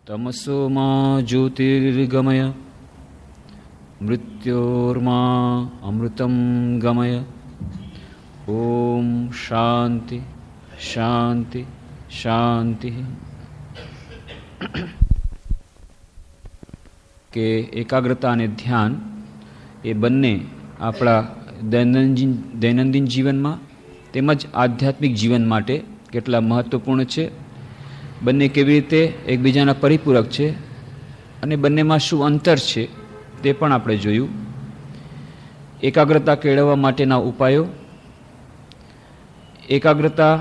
तमसो मा ज्योतिर्गमय मृत्योर्मा अमृतं गमय। ओम शांति शांति शांति। કે એકાગ્રતા અને ધ્યાન એ બંને આપણા દૈનંદિન જીવનમાં તેમજ આધ્યાત્મિક જીવન માટે કેટલા મહત્ત્વપૂર્ણ છે, બંને કેવી રીતે એકબીજાના પરિપૂરક છે અને બંનેમાં શું અંતર છે તે પણ આપણે જોયું. એકાગ્રતા કેળવવા માટેના ઉપાયો, એકાગ્રતા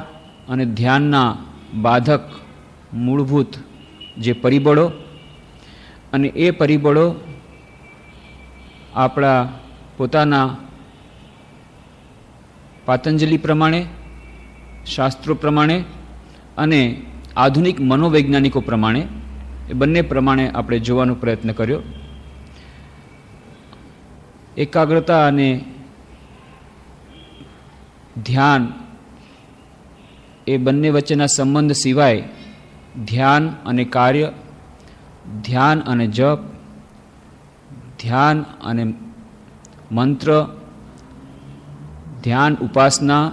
અને ધ્યાનના બાધક મૂળભૂત જે પરિબળો અને એ પરિબળો આપણા પોતાના પાતંજલિ પ્રમાણે, શાસ્ત્રો પ્રમાણે અને આધુનિક મનોવૈજ્ઞાનિકો પ્રમાણે એ બંને પ્રમાણે આપણે જોવાનો પ્રયત્ન કર્યો. એકાગ્રતા અને ધ્યાન એ બંને વચ્ચેના સંબંધ સિવાય ધ્યાન અને કાર્ય, ધ્યાન અને જપ, ધ્યાન અને મંત્ર, ધ્યાન ઉપાસના,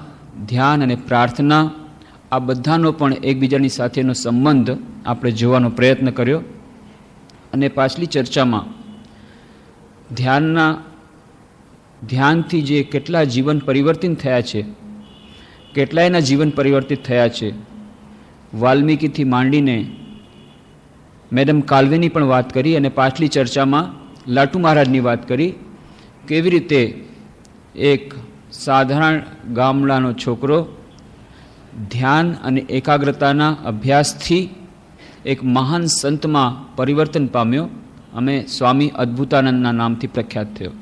ધ્યાન અને પ્રાર્થના, આ બધાનો પણ એકબીજાની સાથેનો સંબંધ આપણે જોવાનો પ્રયત્ન કર્યો. અને પાછલી ચર્ચામાં ધ્યાનથી જે કેટલા જીવન પરિવર્તિત થયા છે, કેટલાયના જીવન પરિવર્તિત થયા છે, વાલ્મીકીથી માંડીને મેડમ કાલ્વેની પણ વાત કરી અને પાછલી ચર્ચામાં લાટુ મહારાજની વાત કરી. કેવી રીતે એક સાધારણ ગામડાનો છોકરો ધ્યાન અને એકાગ્રતાના અભ્યાસથી એક મહાન સંતમાં પરિવર્તન પામ્યો. અમે સ્વામી અદ્ભુતાનંદના નામથી પ્રખ્યાત થયો.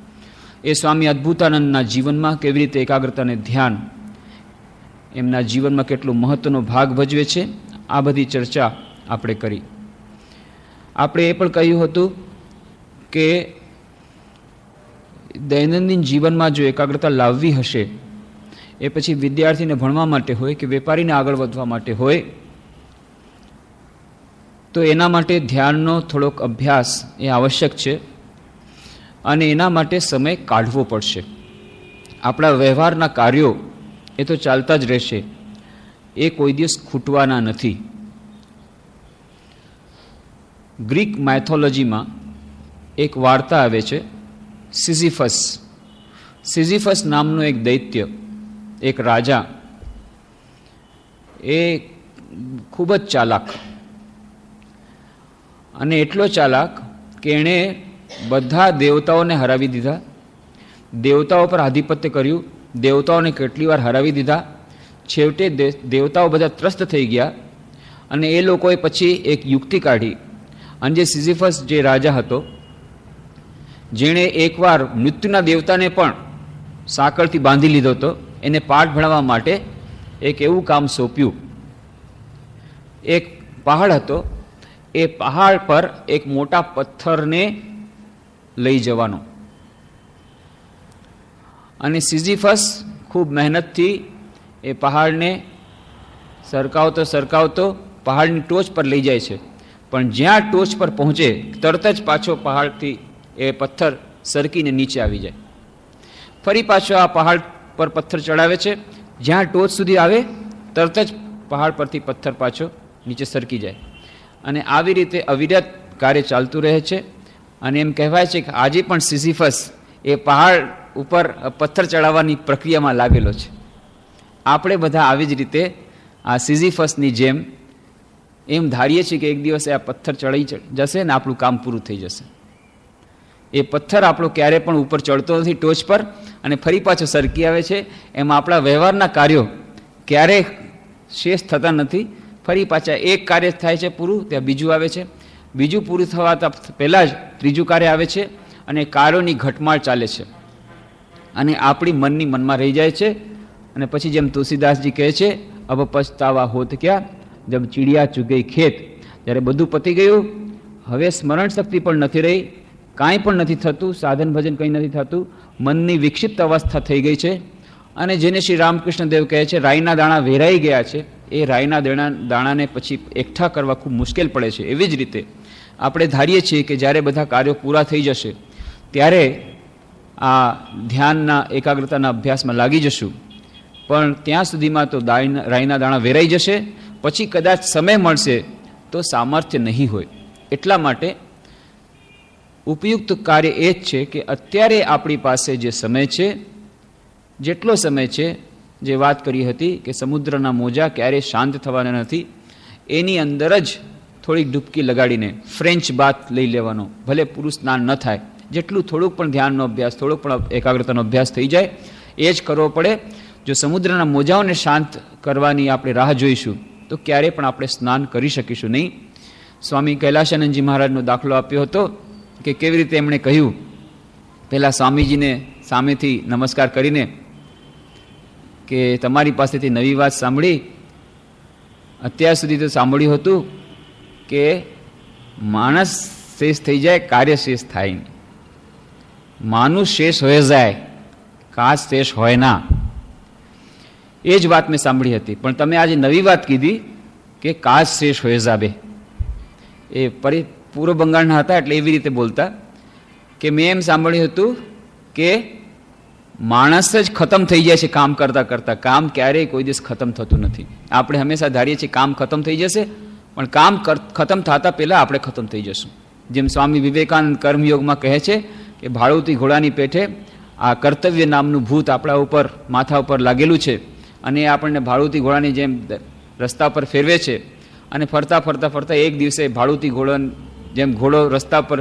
એ સ્વામી અદ્ભુતાનંદના જીવનમાં કેવી રીતે એકાગ્રતા અને ધ્યાન એમના જીવનમાં કેટલો મહત્ત્વનો ભાગ ભજવે છે, આ બધી ચર્ચા આપણે કરી. આપણે એ પણ કહ્યું હતું કે દૈનંદિન જીવનમાં જો એકાગ્રતા લાવવી હશે, એ પછી વિદ્યાર્થીને ભણવા માટે હોય કે વેપારીને આગળ વધવા માટે હોય, તો એના માટે ધ્યાનનો થોડોક અભ્યાસ એ આવશ્યક છે અને એના માટે સમય કાઢવો પડશે. આપણા વ્યવહારના કાર્યો એ તો ચાલતા જ રહેશે, એ કોઈ દિવસ ખૂટવાના નથી. ગ્રીક માયથોલોજીમાં એક વાર્તા આવે છે, સિઝિફસ નામનો એક દૈત્ય, એક રાજા, એ ખૂબ જ ચાલાક, અને એટલો ચાલાક કે એણે બધા દેવતાઓને હરાવી દીધા, દેવતાઓ પર આધિપત્ય કર્યું, દેવતાઓને કેટલી વાર હરાવી દીધા. છેવટે દેવતાઓ બધા ત્રસ્ત થઈ ગયા અને એ લોકોએ પછી એક યુક્તિ કાઢી. અને જે સિઝિફસ જે રાજા હતો, જેણે એકવાર મૃત્યુના દેવતાને પણ સાંકળથી બાંધી લીધો હતો, એને પાઠ ભણાવવા માટે એક એવું કામ સોંપ્યું. એક પહાડ હતો, એ પહાડ પર એક મોટા પથ્થરને લઈ જવાનો, અને સિઝિફસ ખૂબ મહેનતથી એ પહાડને સરકાવતો પહાડની ટોચ પર લઈ જાય છે. પણ જ્યાં ટોચ પર પહોંચે તરત જ પાછો પહાડથી એ પથ્થર સરકીને નીચે આવી જાય. ફરી પાછો આ પહાડ પર પથ્થર ચડાવે છે, જ્યાં ટોચ સુધી આવે તરત જ પહાડ પરથી પથ્થર પાછો નીચે સરકી જાય. અને આવી રીતે અવિરત કાર્ય ચાલતું રહે છે. અને એમ કહેવાય છે કે આજે પણ સિઝિફસ એ પહાડ ઉપર પથ્થર ચડાવવાની પ્રક્રિયામાં લાગેલો છે. આપણે બધા આવી જ રીતે આ સિઝિફસની જેમ એમ ધારીએ છીએ કે એક દિવસે આ પથ્થર ચડી જશે ને આપણું કામ પૂરું થઈ જશે. એ પથ્થર આપણો ક્યારે પણ ઉપર ચડતો નથી ટોચ પર, અને ફરી પાછો સરકી આવે છે. એમાં આપણા વ્યવહારના કાર્યો ક્યારેય શેષ થતા નથી. ફરી પાછા એક કાર્ય થાય છે પૂરું, ત્યાં બીજું આવે છે, બીજું પૂરું થવાતા પહેલાં જ ત્રીજું કાર્ય આવે છે, અને કાર્યોની ઘટમાળ ચાલે છે અને આપણી મનની મનમાં રહી જાય છે. અને પછી જેમ તુલસીદાસજી કહે છે, અબ પછતાવા હોત ક્યાં જબ ચીડિયા ચૂગઈ ખેત, જ્યારે બધું પતી ગયું, હવે સ્મરણ શક્તિ પણ નથી રહી, કાંઈ પણ નથી થતું, સાધન ભજન કંઈ નથી થતું, મનની વિક્ષિપ્ત અવસ્થા થઈ ગઈ છે. અને જેને શ્રી રામકૃષ્ણ દેવ કહે છે રાઈના દાણા વેરાઈ ગયા છે, એ રાઈના દાણાને પછી એકઠા કરવા ખૂબ મુશ્કેલ પડે છે. એવી જ રીતે આપણે ધારીએ છીએ કે જ્યારે બધા કાર્યો પૂરા થઈ જશે ત્યારે આ ધ્યાનના એકાગ્રતાના અભ્યાસમાં લાગી જશું, પણ ત્યાં સુધીમાં તો રાઈના દાણા વેરાઈ જશે, પછી કદાચ સમય મળશે તો સામર્થ્ય નહીં હોય. એટલા માટે ઉપયુક્ત કાર્ય એ જ છે કે અત્યારે આપણી પાસે જે સમય છે, જેટલો સમય છે, જે વાત કરી હતી કે સમુદ્રના મોજા ક્યારેય શાંત થવાના નથી, એની અંદર જ થોડીક ડૂબકી લગાડીને ફ્રેન્ચ બાથ લઈ લેવાનો, ભલે પૂરું સ્નાન ન થાય, જેટલું થોડુંક પણ ધ્યાનનો અભ્યાસ, થોડુંક પણ એકાગ્રતાનો અભ્યાસ થઈ જાય એ જ કરવો પડે. જો સમુદ્રના મોજાઓને શાંત કરવાની આપણે રાહ જોઈશું તો ક્યારેય પણ આપણે સ્નાન કરી શકીશું નહીં. સ્વામી કૈલાશાનંદજી મહારાજનો દાખલો આપ્યો હતો કે કેવી રીતે એમણે કહ્યું, પહેલાં સ્વામીજીને સામેથી નમસ્કાર કરીને કે તમારી પાસેથી નવી વાત સાંભળી, અત્યાર સુધી તો સાંભળ્યું હતું કે માણસ શેષ થઈ જાય, કાર્ય શેષ થાય નહીં. માનુષ શેષ હોય જાય, કાચ શેષ હોય ના. એ જ વાત મેં સાંભળી હતી, પણ તમે આજે નવી વાત કીધી કે કાચ શેષ હોય જાબે. એ પૂર્વ બંગાળના હતા એટલે એવી રીતે બોલતા કે મેં એમ સાંભળ્યું હતું કે માણસ જ ખતમ થઈ જાય છે કામ કરતાં કરતાં, કામ ક્યારેય કોઈ દિવસ ખતમ થતું નથી. આપણે હંમેશા ધારીએ છીએ કામ ખતમ થઈ જશે, પણ કામ ખતમ થતાં પહેલાં આપણે ખતમ થઈ જશું. જેમ સ્વામી વિવેકાનંદ કર્મયોગમાં કહે છે કે ભાડુતી ઘોડાની પેઠે આ કર્તવ્ય નામનું ભૂત આપણા ઉપર, માથા ઉપર લાગેલું છે, અને આપણને ભાડુતી ઘોડાની જેમ રસ્તા પર ફેરવે છે, અને ફરતા ફરતા ફરતા એક દિવસે ભાડુતી ઘોડા જેમ ઘોડો રસ્તા પર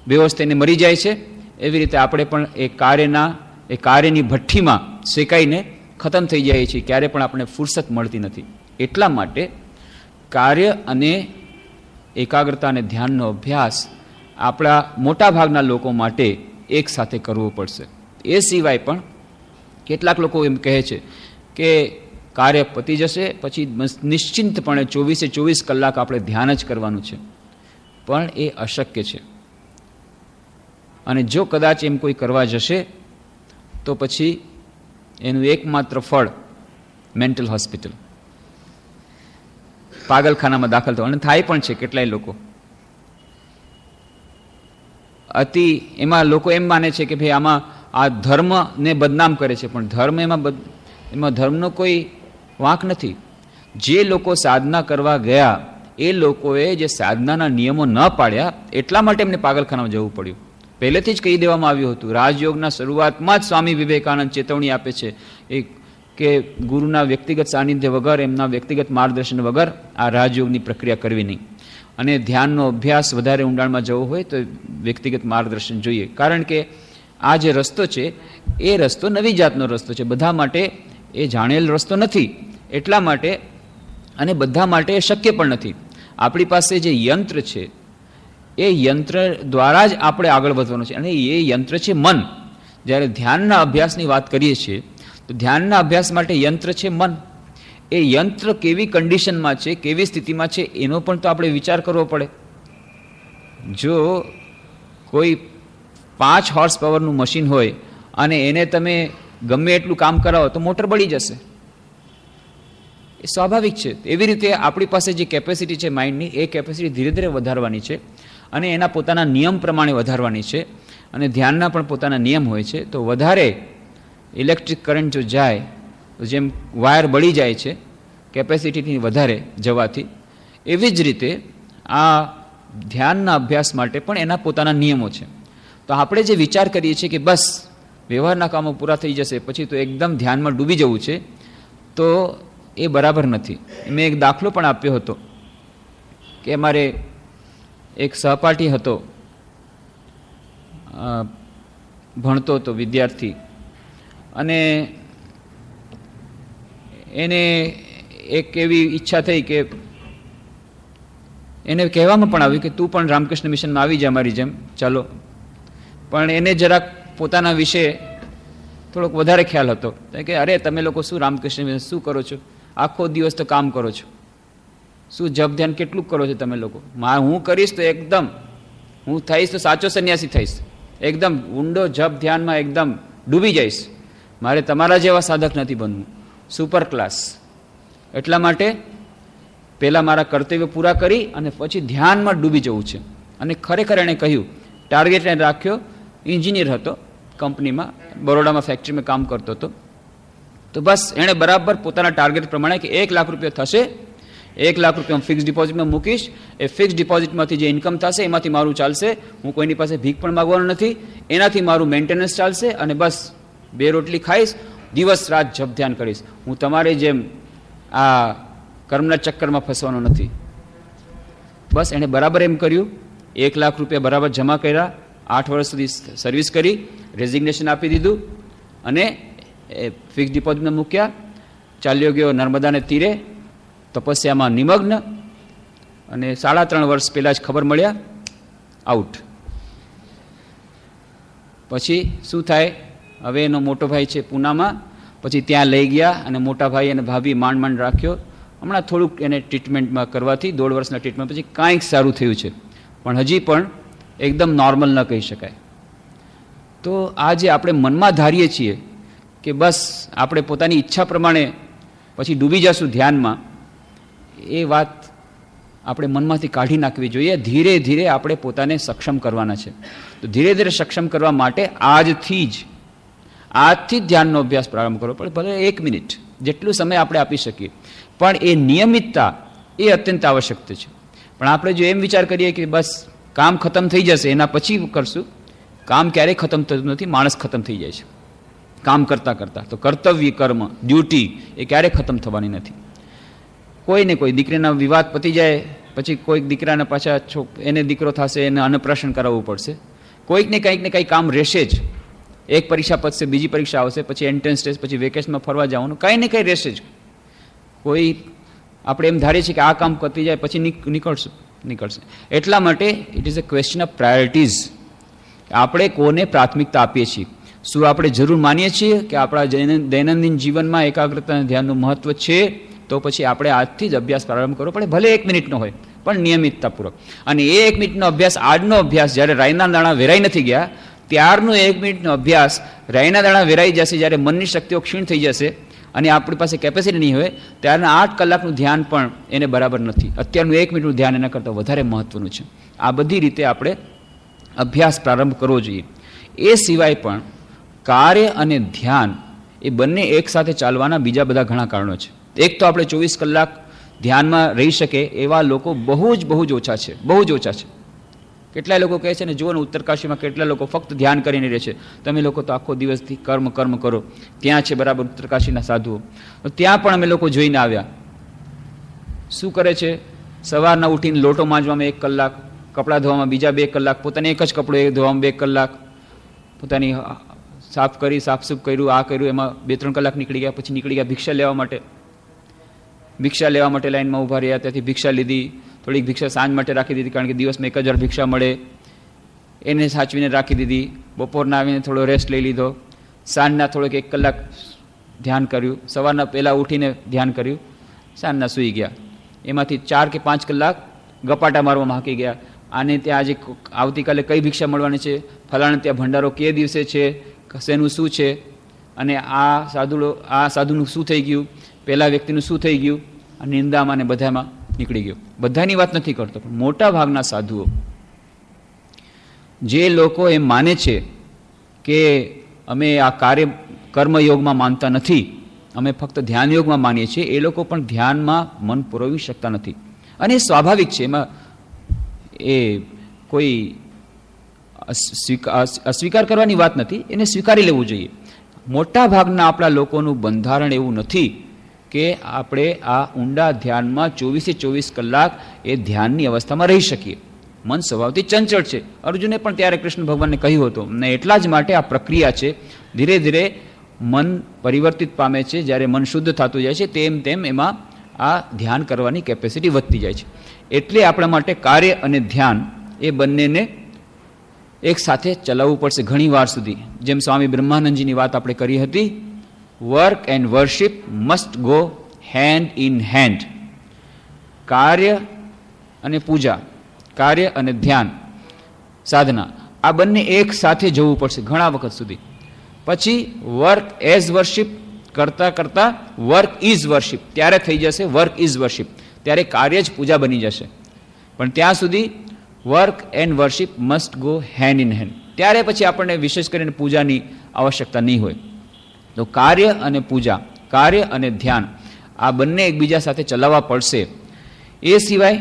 બેહોશ થઈને મરી જાય છે, એવી રીતે આપણે પણ એ કાર્યની ભઠ્ઠીમાં શેકાઈને ખતમ થઈ જાય છે, ક્યારે પણ આપણે ફુરસત મળતી નથી. એટલા માટે કાર્ય અને એકાગ્રતા અને ધ્યાનનો અભ્યાસ આપણા મોટા ભાગના લોકો માટે એક સાથે કરવો પડશે. એ સિવાય પણ કેટલાક લોકો એમ કહે છે કે કાર્ય પતી જશે પછી નિશ્ચિંતપણે 24 કલાક આપણે ધ્યાન જ કરવાનું છે, પણ એ અશક્ય છે. અને જો કદાચ એમ કોઈ કરવા જશે તો પછી એનું એકમાત્ર ફળ મેન્ટલ હોસ્પિટલ, પાગલખાનામાં દાખલ થવાનું થાય પણ છે. કેટલાય લોકો એમાં લોકો એમ માને છે કે ભાઈ આમાં આ ધર્મને બદનામ કરે છે, પણ ધર્મ એમાં ધર્મનો કોઈ વાંક નથી. જે લોકો સાધના કરવા ગયા એ લોકોએ જે સાધનાના નિયમો ન પાડ્યા એટલા માટે એમને પાગલખાનામાં જવું પડ્યું. પહેલેથી જ કહી દેવામાં આવ્યું હતું. રાજયોગના શરૂઆતમાં જ સ્વામી વિવેકાનંદ ચેતવણી આપે છે કે ગુરુના વ્યક્તિગત સાનિધ્ય વગર, એમના વ્યક્તિગત માર્ગદર્શન વગર આ રાજયોગની પ્રક્રિયા કરવી નહીં. અને ધ્યાનનો અભ્યાસ વધારે ઊંડાણમાં જવો હોય તો વ્યક્તિગત માર્ગદર્શન જોઈએ. કારણ કે આ જે રસ્તો છે એ રસ્તો નવી જાતનો રસ્તો છે, બધા માટે એ જાણેલ રસ્તો નથી. એટલા માટે અને બધા માટે એ શક્ય પણ નથી. આપણી પાસે જે યંત્ર છે એ યંત્ર દ્વારા જ આપણે આગળ વધવાનું છે, અને એ યંત્ર છે મન. જ્યારે ધ્યાનના અભ્યાસની વાત કરીએ છીએ તો ધ્યાનના અભ્યાસ માટે યંત્ર છે મન. એ યંત્ર કેવી કન્ડિશનમાં છે, કેવી સ્થિતિમાં છે એનો પણ તો આપણે વિચાર કરવો પડે. જો કોઈ 5 હોર્સ પાવરનું મશીન હોય અને એને તમે ગમે એટલું કામ કરાવો તો મોટર બળી જશે, એ સ્વાભાવિક છે. એવી રીતે આપણી પાસે જે કેપેસિટી છે માઇન્ડની, એ કેપેસિટી ધીરે ધીરે વધારવાની છે અને એના પોતાના નિયમ પ્રમાણે વધારવાની છે. અને ધ્યાનના પણ પોતાના નિયમ હોય છે. તો વધારે ઇલેક્ટ્રિક કરંટ જો જાય તો જેમ વાયર બળી જાય છે કેપેસિટીથી વધારે જવાથી, એવી જ રીતે આ ધ્યાનના અભ્યાસ માટે પણ એના પોતાના નિયમો છે. તો આપણે જે વિચાર કરીએ છીએ કે બસ વ્યવહારના કામો પૂરા થઈ જશે પછી તો એકદમ ધ્યાનમાં ડૂબી જવું છે, તો એ બરાબર નથી. મેં એક દાખલો પણ આપ્યો હતો કે અમારે એક સહપાઠી હતો, ભણતો હતો વિદ્યાર્થી, અને એને એક એવી ઈચ્છા થઈ કે એને કહેવામાં પણ આવ્યું કે તું પણ રામકૃષ્ણ મિશનમાં આવી જા મારી જેમ, ચાલો. પણ એને જરાક પોતાના વિશે થોડોક વધારે ખ્યાલ હતો કે અરે તમે લોકો શું રામકૃષ્ણ મિશન શું કરો છો, આખો દિવસ તો કામ કરો છો, શું જપ ધ્યાન કેટલું કરો છો તમે લોકો. હું કરીશ તો એકદમ, હું થઈશ તો સાચો સંન્યાસી થઈશ, એકદમ ઊંડો જપ ધ્યાનમાં એકદમ ડૂબી જઈશ. મારે તમારા જેવા સાધક નથી બનવું, સુપર ક્લાસ. એટલા માટે પહેલાં મારા કર્તવ્ય પૂરા કરી અને પછી ધ્યાનમાં ડૂબી જવું છે. અને ખરેખર એણે કહ્યું, ટાર્ગેટ એને રાખ્યો, એન્જિનિયર હતો કંપનીમાં, બરોડામાં ફેક્ટરીમાં કામ કરતો હતો. તો બસ એણે બરાબર પોતાના ટાર્ગેટ પ્રમાણે કે 1 લાખ રૂપિયા થશે, 1 લાખ રૂપિયા હું ફિક્સ ડિપોઝિટમાં મૂકીશ, એ ફિક્સ ડિપોઝિટમાંથી જે ઇન્કમ થશે એમાંથી મારું ચાલશે, હું કોઈની પાસે ભીખ પણ માગવાનું નથી, એનાથી મારું મેન્ટેનન્સ ચાલશે અને બસ 2 રોટલી ખાઈશ, દિવસ રાત જપ ધ્યાન કરીશ, હું તમારે જેમ આ કર્મના ચક્કરમાં ફસવાનો નથી. બસ એણે બરાબર એમ કર્યું. 1 લાખ રૂપિયા બરાબર જમા કર્યા, 8 વર્ષ સુધી સર્વિસ કરી, રેઝિગ્નેશન આપી દીધું અને ફિક્સ ડિપોઝિટમાં મૂક્યા. ચાલ્યો ગયો નર્મદાને તીરે, તપસ્યામાં નિમગ્ન, અને 3.5 વર્ષ પહેલાં જ ખબર મળ્યા, આઉટ. પછી શું થાય? હવે એનો મોટો ભાઈ છે પૂનામાં, પછી ત્યાં લઈ ગયા અને મોટા ભાઈ અને ભાભી માંડ રાખ્યો. હમણાં થોડુંક એને ટ્રીટમેન્ટમાં કરવાથી 1.5 વર્ષના ટ્રીટમેન્ટ પછી કાંઈક સારું થયું છે, પણ હજી પણ એકદમ નોર્મલ ન કહી શકાય. તો આ જે આપણે મનમાં ધારીએ છીએ કે બસ આપણે પોતાની ઈચ્છા પ્રમાણે પછી ડૂબી જશું ધ્યાનમાં, એ વાત આપણે મનમાંથી કાઢી નાખવી જોઈએ. ધીરે ધીરે આપણે પોતાને સક્ષમ કરવાના છે. તો ધીરે ધીરે સક્ષમ કરવા માટે આજથી જ ધ્યાનનો અભ્યાસ પ્રારંભ કરવો પડે. ભલે 1 મિનિટ જેટલું સમય આપણે આપી શકીએ, પણ એ નિયમિતતા એ અત્યંત આવશ્યક છે. પણ આપણે જો એમ વિચાર કરીએ કે બસ કામ ખતમ થઈ જશે એના પછી કરશું, કામ ક્યારેય ખતમ થતું નથી, માણસ ખતમ થઈ જાય છે કામ કરતાં કરતાં. તો કર્તવ્ય, કર્મ, ડ્યુટી એ ક્યારેય ખતમ થવાની નથી. કોઈને કોઈ દીકરીના વિવાદ પતી જાય પછી કોઈક દીકરાના પાછા એને દીકરો થશે, એને અન્નપ્રાશન કરાવવું પડશે, કોઈકને કંઈક કામ રહેશે જ. એક પરીક્ષા પતશે, બીજી પરીક્ષા આવશે, પછી એન્ટ્રન્સ ટેસ્ટ, પછી વેકેશનમાં ફરવા જવાનું, કંઈ ને કંઈ રહેશે જ. કોઈ આપણે એમ ધારીએ છીએ કે આ કામ પતી જાય પછી નીકળશે. એટલા માટે it is a question of priorities. આપણે કોને પ્રાથમિકતા આપીએ છીએ? શું આપણે જરૂર માનીએ છીએ કે આપણા દૈનંદિન જીવનમાં એકાગ્રતા અને ધ્યાનનું મહત્વ છે? તો પછી આપણે આજથી જ અભ્યાસ પ્રારંભ કરવો પડે. ભલે 1 મિનિટનો હોય, પણ નિયમિતતાપૂર્વક. અને એ 1 મિનિટનો અભ્યાસ, આજનો અભ્યાસ જ્યારે રાઈના દાણા વેરાઈ નથી ગયા ત્યારનો 1 મિનિટનો અભ્યાસ રાઈના દાણા વેરાઈ જશે, જ્યારે મનની શક્તિઓ ક્ષીણ થઈ જશે અને આપણી પાસે કેપેસિટી નહીં હોય, ત્યારના 8 કલાકનું ધ્યાન પણ એને બરાબર નથી. અત્યારનું 1 મિનિટનું ધ્યાન એના કરતાં વધારે મહત્વનું છે. આ બધી રીતે આપણે અભ્યાસ પ્રારંભ કરવો જોઈએ. એ સિવાય પણ કાર્ય અને ધ્યાન એ બંને એકસાથે ચાલવાના બીજા બધા ઘણા કારણો છે. એક તો આપણે 24 કલાક ધ્યાનમાં રહી શકે એવા લોકો બહુ જ ઓછા છે, બહુ જ ઓછા છે. કેટલાય લોકો કહે છે ને, જુઓ ને ઉત્તરકાશીમાં કેટલા લોકો ફક્ત ધ્યાન કરીને રહે છે, તમે લોકો તો આખો દિવસથી કર્મ કરો. ત્યાં છે બરાબર ઉત્તરકાશીના સાધુઓ, તો ત્યાં પણ અમે લોકો જોઈને આવ્યા. શું કરે છે? સવારના ઉઠીને લોટો માંજવામાં 1 કલાક, કપડાં ધોવામાં બીજા 2 કલાક, પોતાને એક જ કપડું ધોવામાં 2 કલાક, પોતાની સાફસૂફ કર્યું, આ કર્યું, એમાં 2-3 કલાક નીકળી ગયા. પછી નીકળી ગયા ભિક્ષા લેવા માટે લાઈનમાં ઊભા રહ્યા, ત્યાંથી ભિક્ષા લીધી. થોડીક ભિક્ષા સાંજ માટે રાખી દીધી, કારણ કે દિવસમાં 1 જ વાર ભિક્ષા મળે, એને સાચવીને રાખી દીધી. બપોરના આવીને થોડો રેસ્ટ લઈ લીધો, સાંજના થોડોક 1 કલાક ધ્યાન કર્યું, સવારના પહેલાં ઉઠીને ધ્યાન કર્યું, સાંજના સૂઈ ગયા. એમાંથી 4 કે 5 કલાક ગપાટા મારવામાં હાકી ગયા. આને ત્યાં આજે આવતીકાલે કઈ ભિક્ષા મળવાની છે, ફલાણા ત્યાં ભંડારો કે દિવસે છે, શેનું શું છે, અને આ સાધુનું શું થઈ ગયું, પહેલા વ્યક્તિનું શું થઈ ગયું, આ નિંદામાં ને બધામાં નીકળી ગયો. બધાની વાત નથી કરતો, પણ મોટા ભાગના સાધુઓ, જે લોકો એમ માને છે કે અમે આ કર્મયોગમાં માનતા નથી, અમે ફક્ત ધ્યાનયોગમાં માનીએ છીએ, એ લોકો પણ ધ્યાનમાં મન પુરવી શકતા નથી. અને એ સ્વાભાવિક છે, એમાં એ કોઈ અસ્વીકાર કરવાની વાત નથી, એને સ્વીકારી લેવું જોઈએ. મોટા ભાગના આપણા લોકોનું બંધારણ એવું નથી કે આપણે આ ઊંડા ધ્યાનમાં 24 કલાક એ ધ્યાનની અવસ્થામાં રહી શકીએ. મન સ્વભાવથી ચંચળ છે. અર્જુને પણ ત્યારે કૃષ્ણ ભગવાનને કહ્યું હતું, અને એટલા જ માટે આ પ્રક્રિયા છે. ધીરે ધીરે મન પરિવર્તિત પામે છે. જ્યારે મન શુદ્ધ થતું જાય છે તેમ એમાં આ ધ્યાન કરવાની કેપેસિટી વધતી જાય છે. એટલે આપણા માટે કાર્ય અને ધ્યાન એ બંનેને એક સાથે ચલાવવું પડશે ઘણી વાર સુધી. જેમ સ્વામી બ્રહ્માનંદજીની વાત આપણે કરી હતી, work and worship must go hand in hand. કાર્ય અને પૂજા, કાર્ય અને ધ્યાન સાધના, આ બંને એક સાથે જવું પડશે ઘણા વખત સુધી. પછી વર્ક એઝ વર્શિપ કરતા વર્ક ઇઝ વર્શિપ, ત્યારે થઈ જશે વર્ક ઇઝ વર્શિપ. ત્યારે કાર્ય જ પૂજા બની જશે. પણ ત્યાં સુધી work and worship must go hand in hand. ત્યારે પછી આપણને વિશેષ કરીને પૂજાની આવશ્યકતા નહીં હોય. તો કાર્ય અને પૂજા, કાર્ય અને ધ્યાન, આ બંને એકબીજા સાથે ચલાવવા પડશે. એ સિવાય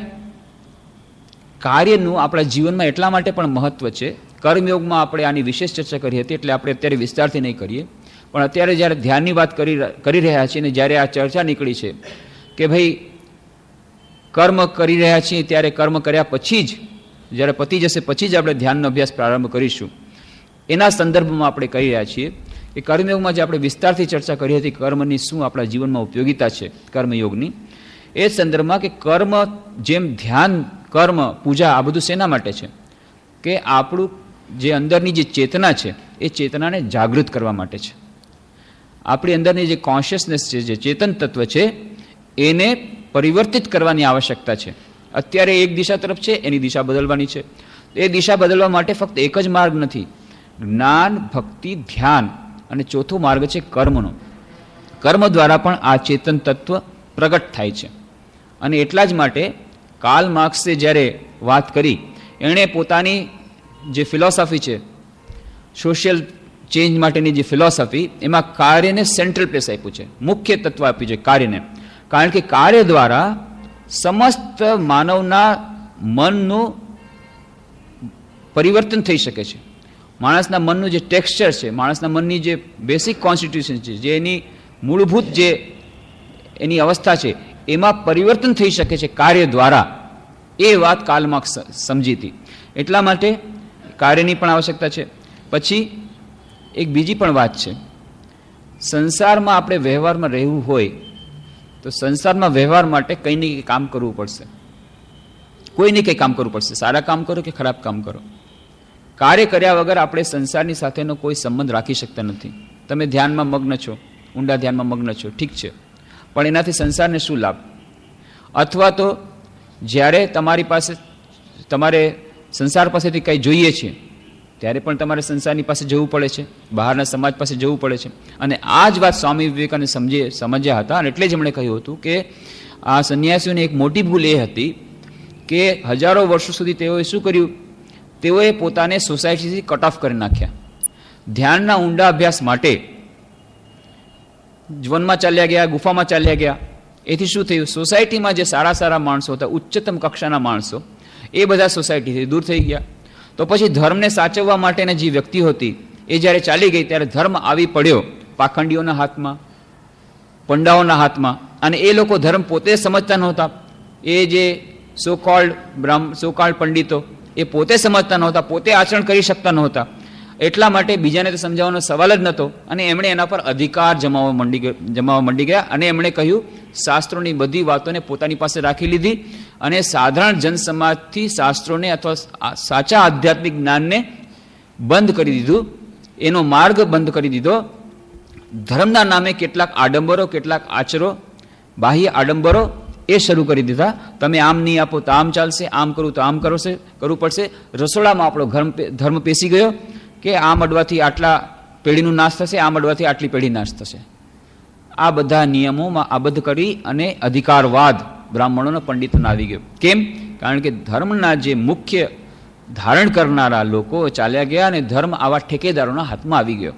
કાર્યનું આપણા જીવનમાં એટલા માટે પણ મહત્વ છે. કર્મયોગમાં આપણે આની વિશેષ ચર્ચા કરી હતી, એટલે આપણે અત્યારે વિસ્તારથી નહીં કરીએ. પણ અત્યારે જ્યારે ધ્યાનની વાત કરી રહ્યા છીએ, અને જ્યારે આ ચર્ચા નીકળી છે કે ભાઈ કર્મ કરી રહ્યા છીએ, ત્યારે કર્મ કર્યા પછી જ, જ્યારે પતી જશે પછી જ આપણે ધ્યાનનો અભ્યાસ પ્રારંભ કરીશું. એના સંદર્ભમાં આપણે કહી રહ્યા છીએ કે કર્મયોગમાં જે આપણે વિસ્તારથી ચર્ચા કરી હતી, કર્મની શું આપણા જીવનમાં ઉપયોગિતા છે કર્મયોગની, એ સંદર્ભમાં કે કર્મ જેમ ધ્યાન, કર્મ, પૂજા આ બધું શેના માટે છે? કે આપણું જે અંદરની જે ચેતના છે એ ચેતનાને જાગૃત કરવા માટે છે. આપણી અંદરની જે કોન્શિયસનેસ છે, જે ચેતન તત્વ છે, એને પરિવર્તિત કરવાની આવશ્યકતા છે. અત્યારે એક દિશા તરફ છે, એની દિશા બદલવાની છે. એ દિશા બદલવા માટે ફક્ત એક જ માર્ગ નથી, જ્ઞાન, ભક્તિ, ધ્યાન, અને ચોથો માર્ગ છે કર્મનો. કર્મ દ્વારા પણ આ ચેતન તત્વ પ્રગટ થાય છે. અને એટલા જ માટે કાર્લ માર્ક્સે જ્યારે વાત કરી, એણે પોતાની જે ફિલોસોફી છે, સોશિયલ ચેન્જ માટેની જે ફિલોસોફી, એમાં કાર્યને સેન્ટ્રલ પ્લેસ આપ્યું છે, મુખ્ય તત્વ આપ્યું છે કાર્યને. કારણ કે કાર્ય દ્વારા સમસ્ત માનવના મનનું પરિવર્તન થઈ શકે છે. માણસના મનનું જે ટેક્સચર છે, માણસના મનની જે બેસિક કોન્સ્ટિટ્યુશન છે, જે એની મૂળભૂત જે એની અવસ્થા છે, એમાં પરિવર્તન થઈ શકે છે કાર્ય દ્વારા. એ વાત કાર્લ માર્ક્સ સમજી હતી. એટલા માટે કાર્યની પણ આવશ્યકતા છે. પછી એક બીજી પણ વાત છે, સંસારમાં આપણે વ્યવહારમાં રહેવું હોય તો સંસારમાં વ્યવહાર માટે કંઈ ને કંઈ કામ કરવું પડશે. કોઈ ને કંઈ કામ કરવું પડશે. સારા કામ કરો કે ખરાબ કામ કરો, કાર્ય કર્યા વગર આપણે સંસારની સાથેનો કોઈ સંબંધ રાખી શકતા નથી. તમે ધ્યાનમાં મગ્ન છો, ઊંડા ધ્યાનમાં મગ્ન છો, ઠીક છે, પણ એનાથી સંસારને શું લાભ? અથવા તો જ્યારે તમારી પાસે, તમારે સંસાર પાસેથી કંઈ જોઈએ છે, ત્યારે પણ તમારે સંસારની પાસે જવું પડે છે, બહારના સમાજ પાસે જવું પડે છે. અને આ જ વાત સ્વામી વિવેકાનંદ સમજ્યા હતા. અને એટલે જ એમણે કહ્યું હતું કે આ સંન્યાસીઓની એક મોટી ભૂલ એ હતી કે હજારો વર્ષો સુધી તેઓએ શું કર્યું? તેઓએ પોતાને સોસાયટીથી કટ ઓફ કરી નાખ્યા. ધ્યાનના ઊંડા અભ્યાસ માટે વનમાં ચાલ્યા ગયા, ગુફામાં ચાલ્યા ગયા. એથી શું થયું? સોસાયટીમાં જે સારા સારા માણસો હતા, ઉચ્ચતમ કક્ષાના માણસો, એ બધા સોસાયટીથી દૂર થઈ ગયા. તો પછી ધર્મને સાચવવા માટેની જે વ્યક્તિઓ હતી, એ જ્યારે ચાલી ગઈ ત્યારે ધર્મ આવી પડ્યો પાખંડીઓના હાથમાં, પંડાઓના હાથમાં. અને એ લોકો ધર્મ પોતે સમજતા નહોતા. એ જે સોકોલ્ડ પંડિતો, એ પોતે સમજતા નહોતા, પોતે આચરણ કરી શકતા નહોતા. એટલા માટે બીજાને તો સમજાવવાનો સવાલ જ નહોતો. અને એમણે એના પર અધિકાર જમાવવા માંડી ગયા. અને એમણે કહ્યું, શાસ્ત્રોની બધી વાતોને પોતાની પાસે રાખી લીધી અને સાધારણ જનસમાજથી શાસ્ત્રોને અથવા સાચા આધ્યાત્મિક જ્ઞાનને બંધ કરી દીધું, એનો માર્ગ બંધ કરી દીધો. ધર્મના નામે કેટલાક આડંબરો, કેટલાક આચરો, બાહ્ય આડંબરો એ શરૂ કરી દીધા. તમે આમ નહીં આપો તો આમ ચાલશે, આમ કરવું તો આમ કરવું પડશે. રસોડામાં આપણો ધર્મ પેસી ગયો કે આમ અડવાથી આટલા પેઢીનું નાશ થશે, આમ અડવાથી આટલી પેઢી નાશ થશે. આ બધા નિયમોમાં આબદ્ધ કરી અને અધિકારવાદ બ્રાહ્મણોનો, પંડિતોને આવી ગયો. કેમ? કારણ કે ધર્મના જે મુખ્ય ધારણ કરનારા લોકો ચાલ્યા ગયા અને ધર્મ આવા ઠેકેદારોના હાથમાં આવી ગયો.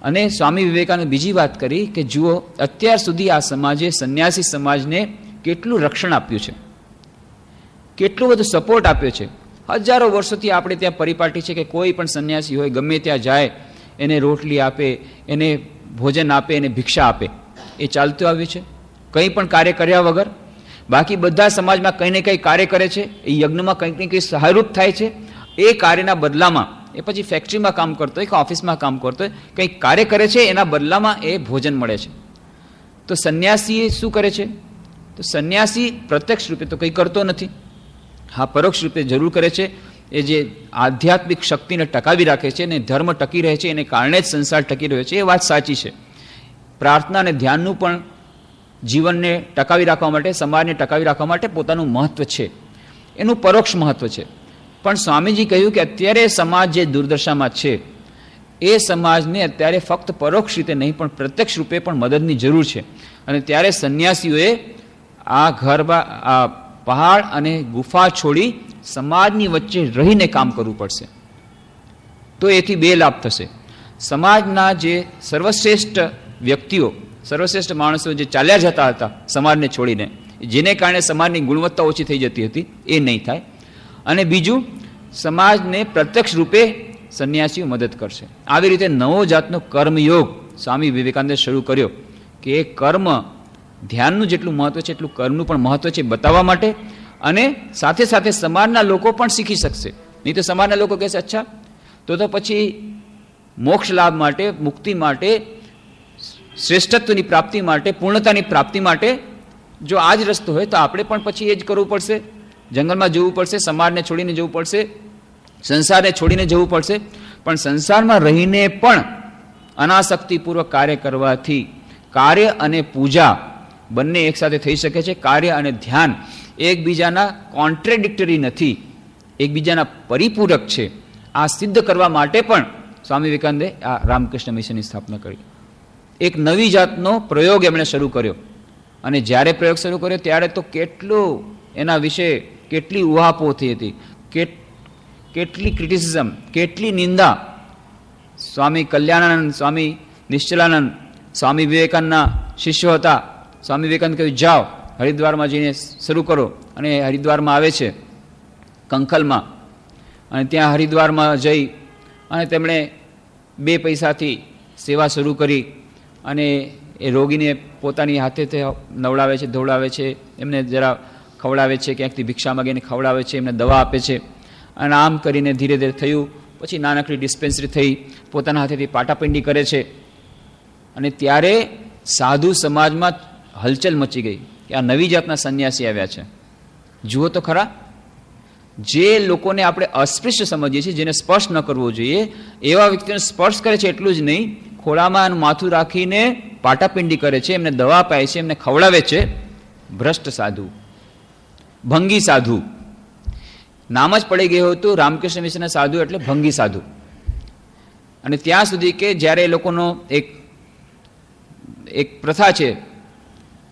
અને સ્વામી વિવેકાનંદ બીજી વાત કરી કે જુઓ, અત્યાર સુધી આ સમાજે, સંન્યાસી સમાજને કેટલું રક્ષણ આપ્યું છે, કેટલું બધું સપોર્ટ આપ્યો છે. હજારો વર્ષોથી આપણે ત્યાં પરિપાટી છે કે કોઈ પણ સંન્યાસી હોય, ગમે ત્યાં જાય, એને રોટલી આપે, એને ભોજન આપે, એને ભિક્ષા આપે. એ ચાલતું આવ્યું છે કંઈ પણ કાર્ય કર્યા વગર. બાકી બધા સમાજમાં કંઈ ને કંઈ કાર્ય કરે છે, એ યજ્ઞમાં કંઈક ને કંઈ સહાયરૂપ થાય છે. એ કાર્યના બદલામાં, એ પછી ફેક્ટરીમાં કામ કરતો હોય કે ઓફિસમાં કામ કરતો હોય, કંઈક કાર્ય કરે છે, એના બદલામાં એ ભોજન મળે છે. તો સંન્યાસી શું કરે છે? તો સંન્યાસી પ્રત્યક્ષ રૂપે તો કંઈ કરતો નથી. હા, પરોક્ષ રૂપે જરૂર કરે છે. એ જે આધ્યાત્મિક શક્તિને ટકાવી રાખે છે અને ધર્મ ટકી રહે છે, એને કારણે જ સંસાર ટકી રહ્યો છે. એ વાત સાચી છે. પ્રાર્થના અને ધ્યાનનું પણ જીવનને ટકાવી રાખવા માટે, સમાજને ટકાવી રાખવા માટે પોતાનું મહત્વ છે. એનું પરોક્ષ મહત્વ છે. પણ સ્વામીજી કહ્યું કે અત્યારે સમાજ જે દુર્દશામાં છે, એ સમાજને અત્યારે ફક્ત પરોક્ષ રીતે નહીં પણ પ્રત્યક્ષ રૂપે પણ મદદની જરૂર છે. અને ત્યારે સંન્યાસીઓએ આ આ પહાડ અને ગુફા છોડી સમાજની વચ્ચે રહીને કામ કરવું પડશે. તો એથી બે લાભ થશે. સમાજના જે સર્વશ્રેષ્ઠ વ્યક્તિઓ, સર્વશ્રેષ્ઠ માણસો જે ચાલ્યા જતા હતા સમાજને છોડીને, જેને કારણે સમાજની ગુણવત્તા ઓછી થઈ જતી હતી, એ નહીં થાય. અને બીજું, સમાજને પ્રત્યક્ષ રૂપે સંન્યાસીઓ મદદ કરશે. આવી રીતે નવો જાતનો કર્મયોગ સ્વામી વિવેકાનંદે શરૂ કર્યો કે એ કર્મ, ધ્યાનનું જેટલું મહત્વ છે એટલું કર્મનું પણ મહત્વ છે બતાવવા માટે, અને સાથે સાથે સમાજના લોકો પણ શીખી શકશે. નહીં તો સમાજના લોકો કહેશે અચ્છા તો પછી મોક્ષ લાભ માટે, મુક્તિ માટે, શ્રેષ્ઠત્વની પ્રાપ્તિ માટે, પૂર્ણતાની પ્રાપ્તિ માટે જો આ જ રસ્તો હોય તો આપણે પણ પછી એ જ કરવું પડશે. જંગલમાં જવું પડશે, સમાજને છોડીને જવું પડશે, સંસારને છોડીને જવું પડશે. પણ સંસારમાં રહીને પણ અનાસક્તિપૂર્વક કાર્ય કરવાથી કાર્ય અને પૂજા બંને એકસાથે થઈ શકે છે. કાર્ય અને ધ્યાન એકબીજાના કોન્ટ્રેડિક્ટરી નથી, એકબીજાના પરિપૂરક છે. આ સિદ્ધ કરવા માટે પણ સ્વામી વિવેકાનંદે આ રામકૃષ્ણ મિશનની સ્થાપના કરી. એક નવી જાતનો પ્રયોગ એમણે શરૂ કર્યો. અને જ્યારે પ્રયોગ શરૂ કર્યો ત્યારે તો કેટલું એના વિશે કેટલી ઉહાપો થઈ હતી, કેટલી ક્રિટિસિઝમ, કેટલી નિંદા. સ્વામી કલ્યાણાનંદ, સ્વામી નિશ્ચલાનંદ, સ્વામી વિવેકાનંદના શિષ્યો હતા. સ્વામી વિવેકાનંદ કહ્યું જાઓ હરિદ્વારમાં જઈને શરૂ કરો. અને હરિદ્વારમાં આવે છે કંખલમાં, અને ત્યાં હરિદ્વારમાં જઈ અને તેમણે 2 પૈસાથી સેવા શરૂ કરી. અને એ રોગીને પોતાની હાથે નવડાવે છે, ધોવડાવે છે, એમને જરા ખવડાવે છે, ક્યાંકથી ભિક્ષા માગીને ખવડાવે છે, એમને દવા આપે છે. અને આમ કરીને ધીરે ધીરે થયું. પછી નાનકડી ડિસ્પેન્સરી થઈ, પોતાના હાથેથી પાટાપિંડી કરે છે. અને ત્યારે સાધુ સમાજમાં હલચલ મચી ગઈ કે આ નવી જાતના સંન્યાસી આવ્યા છે. જુઓ તો ખરા, જે લોકોને આપણે અસ્પૃશ્ય સમજીએ છીએ, જેને સ્પર્શ ન કરવો જોઈએ, એવા વ્યક્તિને સ્પર્શ કરે છે. એટલું જ નહીં, ખોળામાં માથું રાખીને પાટાપિંડી કરે છે, એમને દવા પાય છે, એમને ખવડાવે છે. ભ્રષ્ટ સાધુ, ભંગી સાધુ. નામ જ પડી ગયું હતું રામકૃષ્ણ મિશનના સાધુ એટલે ભંગી સાધુ. અને ત્યાં સુધી કે જ્યારે એ લોકોનો એક પ્રથા છે,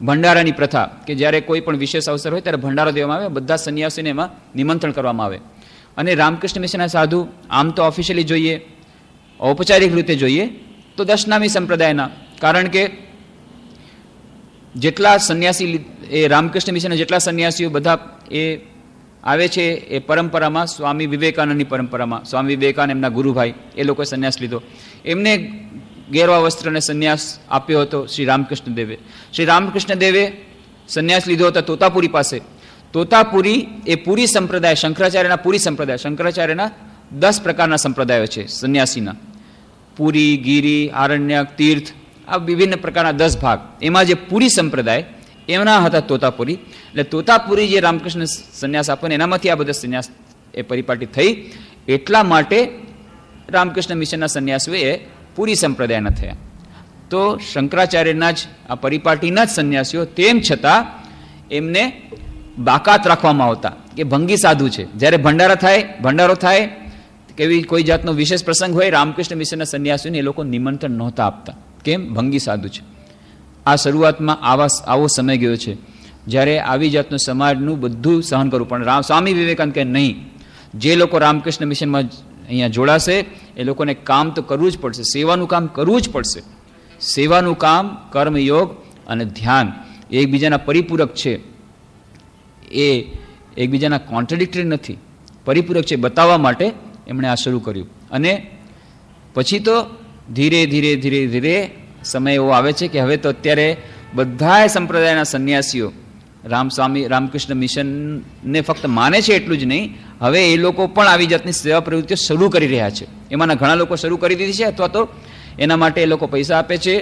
ભંડારાની પ્રથા, કે જ્યારે કોઈ પણ વિશેષ અવસર હોય ત્યારે ભંડારો દેવામાં આવે, બધા સંન્યાસીને એમાં નિમંત્રણ કરવામાં આવે. અને રામકૃષ્ણ મિશનના સાધુ આમ તો ઓફિશિયલી જોઈએ, ઔપચારિક રીતે જોઈએ તો દશનામી સંપ્રદાયના. કારણ કે જેટલા સંન્યાસી, એ રામકૃષ્ણ મિશનના જેટલા સંન્યાસીઓ બધા એ આવે છે એ પરંપરામાં, સ્વામી વિવેકાનંદની પરંપરામાં. સ્વામી વિવેકાનંદ એમના ગુરુભાઈ, એ લોકોએ સંન્યાસ લીધો. એમને ગેરવા વસ્ત્રને સંન્યાસ આપ્યો હતો શ્રી રામકૃષ્ણ દેવે. શ્રી રામકૃષ્ણ દેવે સંન્યાસ લીધો હતો તોતાપુરી પાસે. તોતાપુરી એ પુરી સંપ્રદાય, શંકરાચાર્યના પુરી સંપ્રદાય. શંકરાચાર્યના 10 પ્રકારના સંપ્રદાયો છે સંન્યાસીના. પુરી, ગિરી, આરણ્યક, તીર્થ, આ વિભિન્ન પ્રકારના 10 ભાગ. એમાં જે પુરી સંપ્રદાય એમના હતા તોતાપુરી. એટલે તોતાપુરી જે રામકૃષ્ણ સંન્યાસ આપે ને એનામાંથી આ બધા સંન્યાસ એ પરિપાટી થઈ. એટલા માટે રામકૃષ્ણ મિશનના સંન્યાસીઓ એ પુરી સંપ્રદાયના થયા. તો શંકરાચાર્યના જ આ પરિપાટીના જ સંન્યાસીઓ તેમ છતાં એમને બાકાત રાખવામાં આવતા કે ભંગી સાધુ છે. જ્યારે ભંડારો થાય કેવી કોઈ જાતનો વિશેષ પ્રસંગ હોય, રામકૃષ્ણ મિશનના સંન્યાસીઓને એ લોકો નિમંત્રણ નહોતા આપતા. કેમ? ભંગી સાધુ છે. આ શરૂઆતમાં આવો સમય ગયો છે જ્યારે આવી જાતનું સમાજનું બધું સહન કરવું. પણ સ્વામી વિવેકાનંદ કહે નહીં, જે લોકો રામકૃષ્ણ મિશનમાં અહીંયા જોડાશે એ લોકોને કામ તો કરવું જ પડશે, સેવાનું કામ કરવું જ પડશે. સેવાનું કામ, કર્મયોગ અને ધ્યાન એકબીજાના પરિપૂરક છે, એ એકબીજાના કોન્ટ્રાડિક્ટરી નથી, પરિપૂરક છે. બતાવવા માટે એમણે આ શરૂ કર્યું. અને પછી તો ધીરે ધીરે ધીરે ધીરે સમય એવો આવે છે કે હવે તો અત્યારે બધા સંપ્રદાયના સંન્યાસીઓ રામકૃષ્ણ મિશનને ફક્ત માને છે એટલું જ નહીં, હવે એ લોકો પણ આવી જાતની સેવા પ્રવૃત્તિઓ શરૂ કરી રહ્યા છે. એમાંના ઘણા લોકો શરૂ કરી દીધી છે, અથવા તો એના માટે એ લોકો પૈસા આપે છે,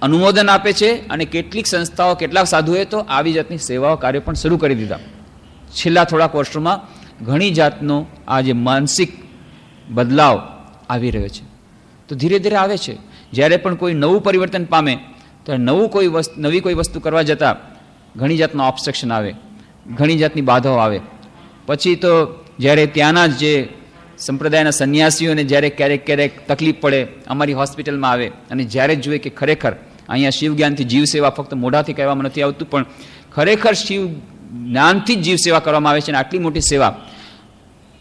અનુમોદન આપે છે. અને કેટલીક સંસ્થાઓ, કેટલાક સાધુએ તો આવી જાતની સેવાઓ કાર્ય પણ શરૂ કરી દીધા. છેલ્લા થોડાક વર્ષોમાં ઘણી જાતનો આ જે માનસિક બદલાવ આવી રહ્યો છે. તો ધીરે ધીરે આવે છે. જ્યારે પણ કોઈ નવું પરિવર્તન પામે તો નવી કોઈ વસ્તુ કરવા જતાં ઘણી જાતનો ઓબ્સ્ટ્રક્શન આવે, ઘણી જાતની બાધાઓ આવે. પછી તો જ્યારે ત્યાંના જે સંપ્રદાયના સંન્યાસીઓને જ્યારે ક્યારેક તકલીફ પડે, અમારી હોસ્પિટલમાં આવે અને જ્યારે જુએ કે ખરેખર અહીંયા શિવ જ્ઞાનથી જીવ સેવા ફક્ત મોઢાથી કહેવામાં નથી આવતું, પણ ખરેખર શિવ જ્ઞાનથી જ જીવ સેવા કરવામાં આવે છે અને આટલી મોટી સેવા,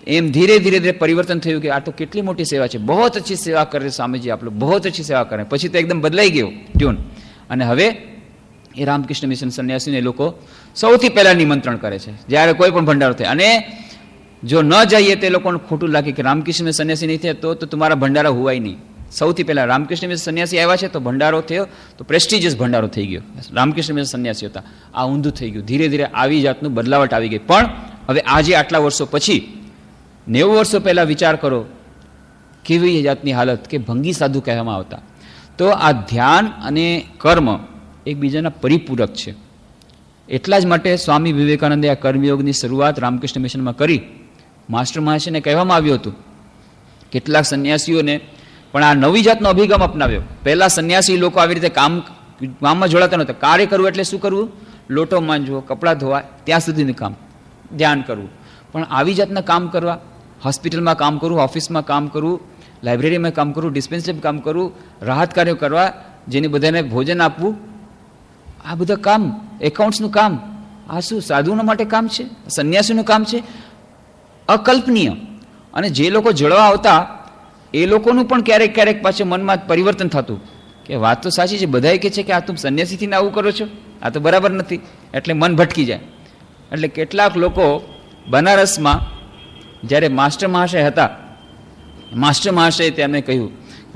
એમ ધીરે ધીરે ધીરે પરિવર્તન થયું કે આ તો કેટલી મોટી સેવા છે, બહુ અચ્છી સેવા કરે સ્વામીજી, આપ લોગ બહુ અચ્છી સેવા કરે. પછી તો એકદમ બદલાઈ ગયો ટ્યુન. અને હવે એ રામકૃષ્ણ મિશન સંન્યાસીને એ લોકો સૌથી પહેલા નિમંત્રણ કરે છે જ્યારે કોઈ પણ ભંડારો થાય. અને જો ન જઈએ તે લોકોને ખોટું લાગે કે રામકૃષ્ણ સંન્યાસી નહીં થયા તો તમારા ભંડારા હુવાય નહીં. સૌથી પહેલા રામકૃષ્ણ મિશન સંન્યાસી આવ્યા છે તો ભંડારો થયો, તો પ્રેસ્ટિજિયસ ભંડારો થઈ ગયો. રામકૃષ્ણ મિશન સંન્યાસી હતા, આ ઊંધું થઈ ગયું. ધીરે ધીરે આવી જાતનું બદલાવટ આવી ગઈ. પણ હવે આજે આટલા વર્ષો પછી, 90 વર્ષો પહેલા વિચાર કરો કેવી જાતની હાલત, કે ભંગી સાધુ કહેવામાં આવતા. તો આ ધ્યાન અને કર્મ એકબીજાના પરિપૂરક છે. એટલા જ માટે સ્વામી વિવેકાનંદે આ કર્મયોગની શરૂઆત રામકૃષ્ણ મિશનમાં કરી. માસ્ટર મહાશયને કહેવામાં આવ્યું હતું, કેટલાક સંન્યાસીઓને પણ આ નવી જાતનો અભિગમ અપનાવ્યો. પહેલા સંન્યાસી લોકો આવી રીતે કામમાં જોડાતા નહોતા. કાર્ય કરવું એટલે શું કરવું? લોટો માંજવો, કપડાં ધોવા, ત્યાં સુધીનું કામ, ધ્યાન કરવું. પણ આવી જાતના કામ કરવા, હોસ્પિટલમાં કામ કરવું, ઓફિસમાં કામ કરવું, લાઇબ્રેરીમાં કામ કરવું, ડિસ્પેન્સરીમાં કામ કરવું, રાહત કાર્યો કરવા, જેને બધાને ભોજન આપવું, આ બધા કામ, એકાઉન્ટ્સનું કામ, આ શું સાધુઓના માટે કામ છે? સંન્યાસીનું કામ છે? અકલ્પનીય. અને જે લોકો જળવા આવતા એ લોકોનું પણ ક્યારેક ક્યારેક પાછું મનમાં પરિવર્તન થતું કે વાત તો સાચી છે, બધાએ કહે છે કે આ તું સંન્યાસીથી આવું કરો છો, આ તો બરાબર નથી. એટલે મન ભટકી જાય. એટલે કેટલાક લોકો બનારસમાં જ્યારે માસ્ટર મહાશય હતા, માસ્ટર મહાશયે તેમને કહ્યું,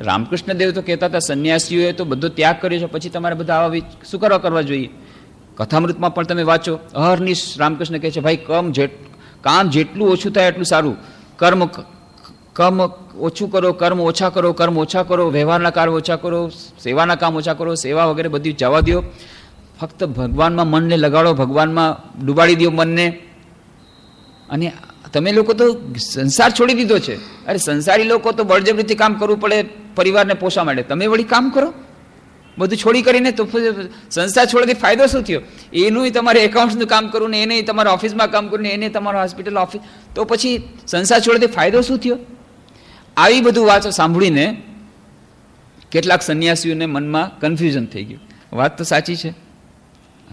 રામકૃષ્ણ દેવ તો કહેતા હતા સંન્યાસીઓએ તો બધો ત્યાગ કર્યો છે, પછી તમારે બધા આવા શું કરવા જોઈએ? કથામૃતમાં પણ તમે વાંચો, અહર્નિશ રામકૃષ્ણ કહે છે, ભાઈ કામ જેટલું ઓછું થાય એટલું સારું. કર્મ ઓછું કરો, કર્મ ઓછા કરો, કર્મ ઓછા કરો, વ્યવહારના કાર્ય ઓછા કરો, સેવાના કામ ઓછા કરો, સેવા વગેરે બધી જવા દો. ફક્ત ભગવાનમાં મનને લગાડો, ભગવાનમાં ડૂબાડી દો મનને. અને તમે લોકો તો સંસાર છોડી દીધો છે. અરે સંસારી લોકો તો બળજબરીથી કામ કરવું પડે પરિવારને પોષવા માટે, તમે વળી કામ કરો બધું છોડી કરીને. તો સંસાર છોડવાથી ફાયદો શું થયો? એનું તમારે એકાઉન્ટ્સનું કામ કરવું ને એને તમારા ઓફિસમાં કામ કરવું ને એને તમારા હોસ્પિટલ ઓફિસ, તો પછી સંસાર છોડવાથી ફાયદો શું થયો? આવી બધું વાતો સાંભળીને કેટલાક સંન્યાસીઓને મનમાં કન્ફ્યુઝન થઈ ગયું. વાત તો સાચી છે,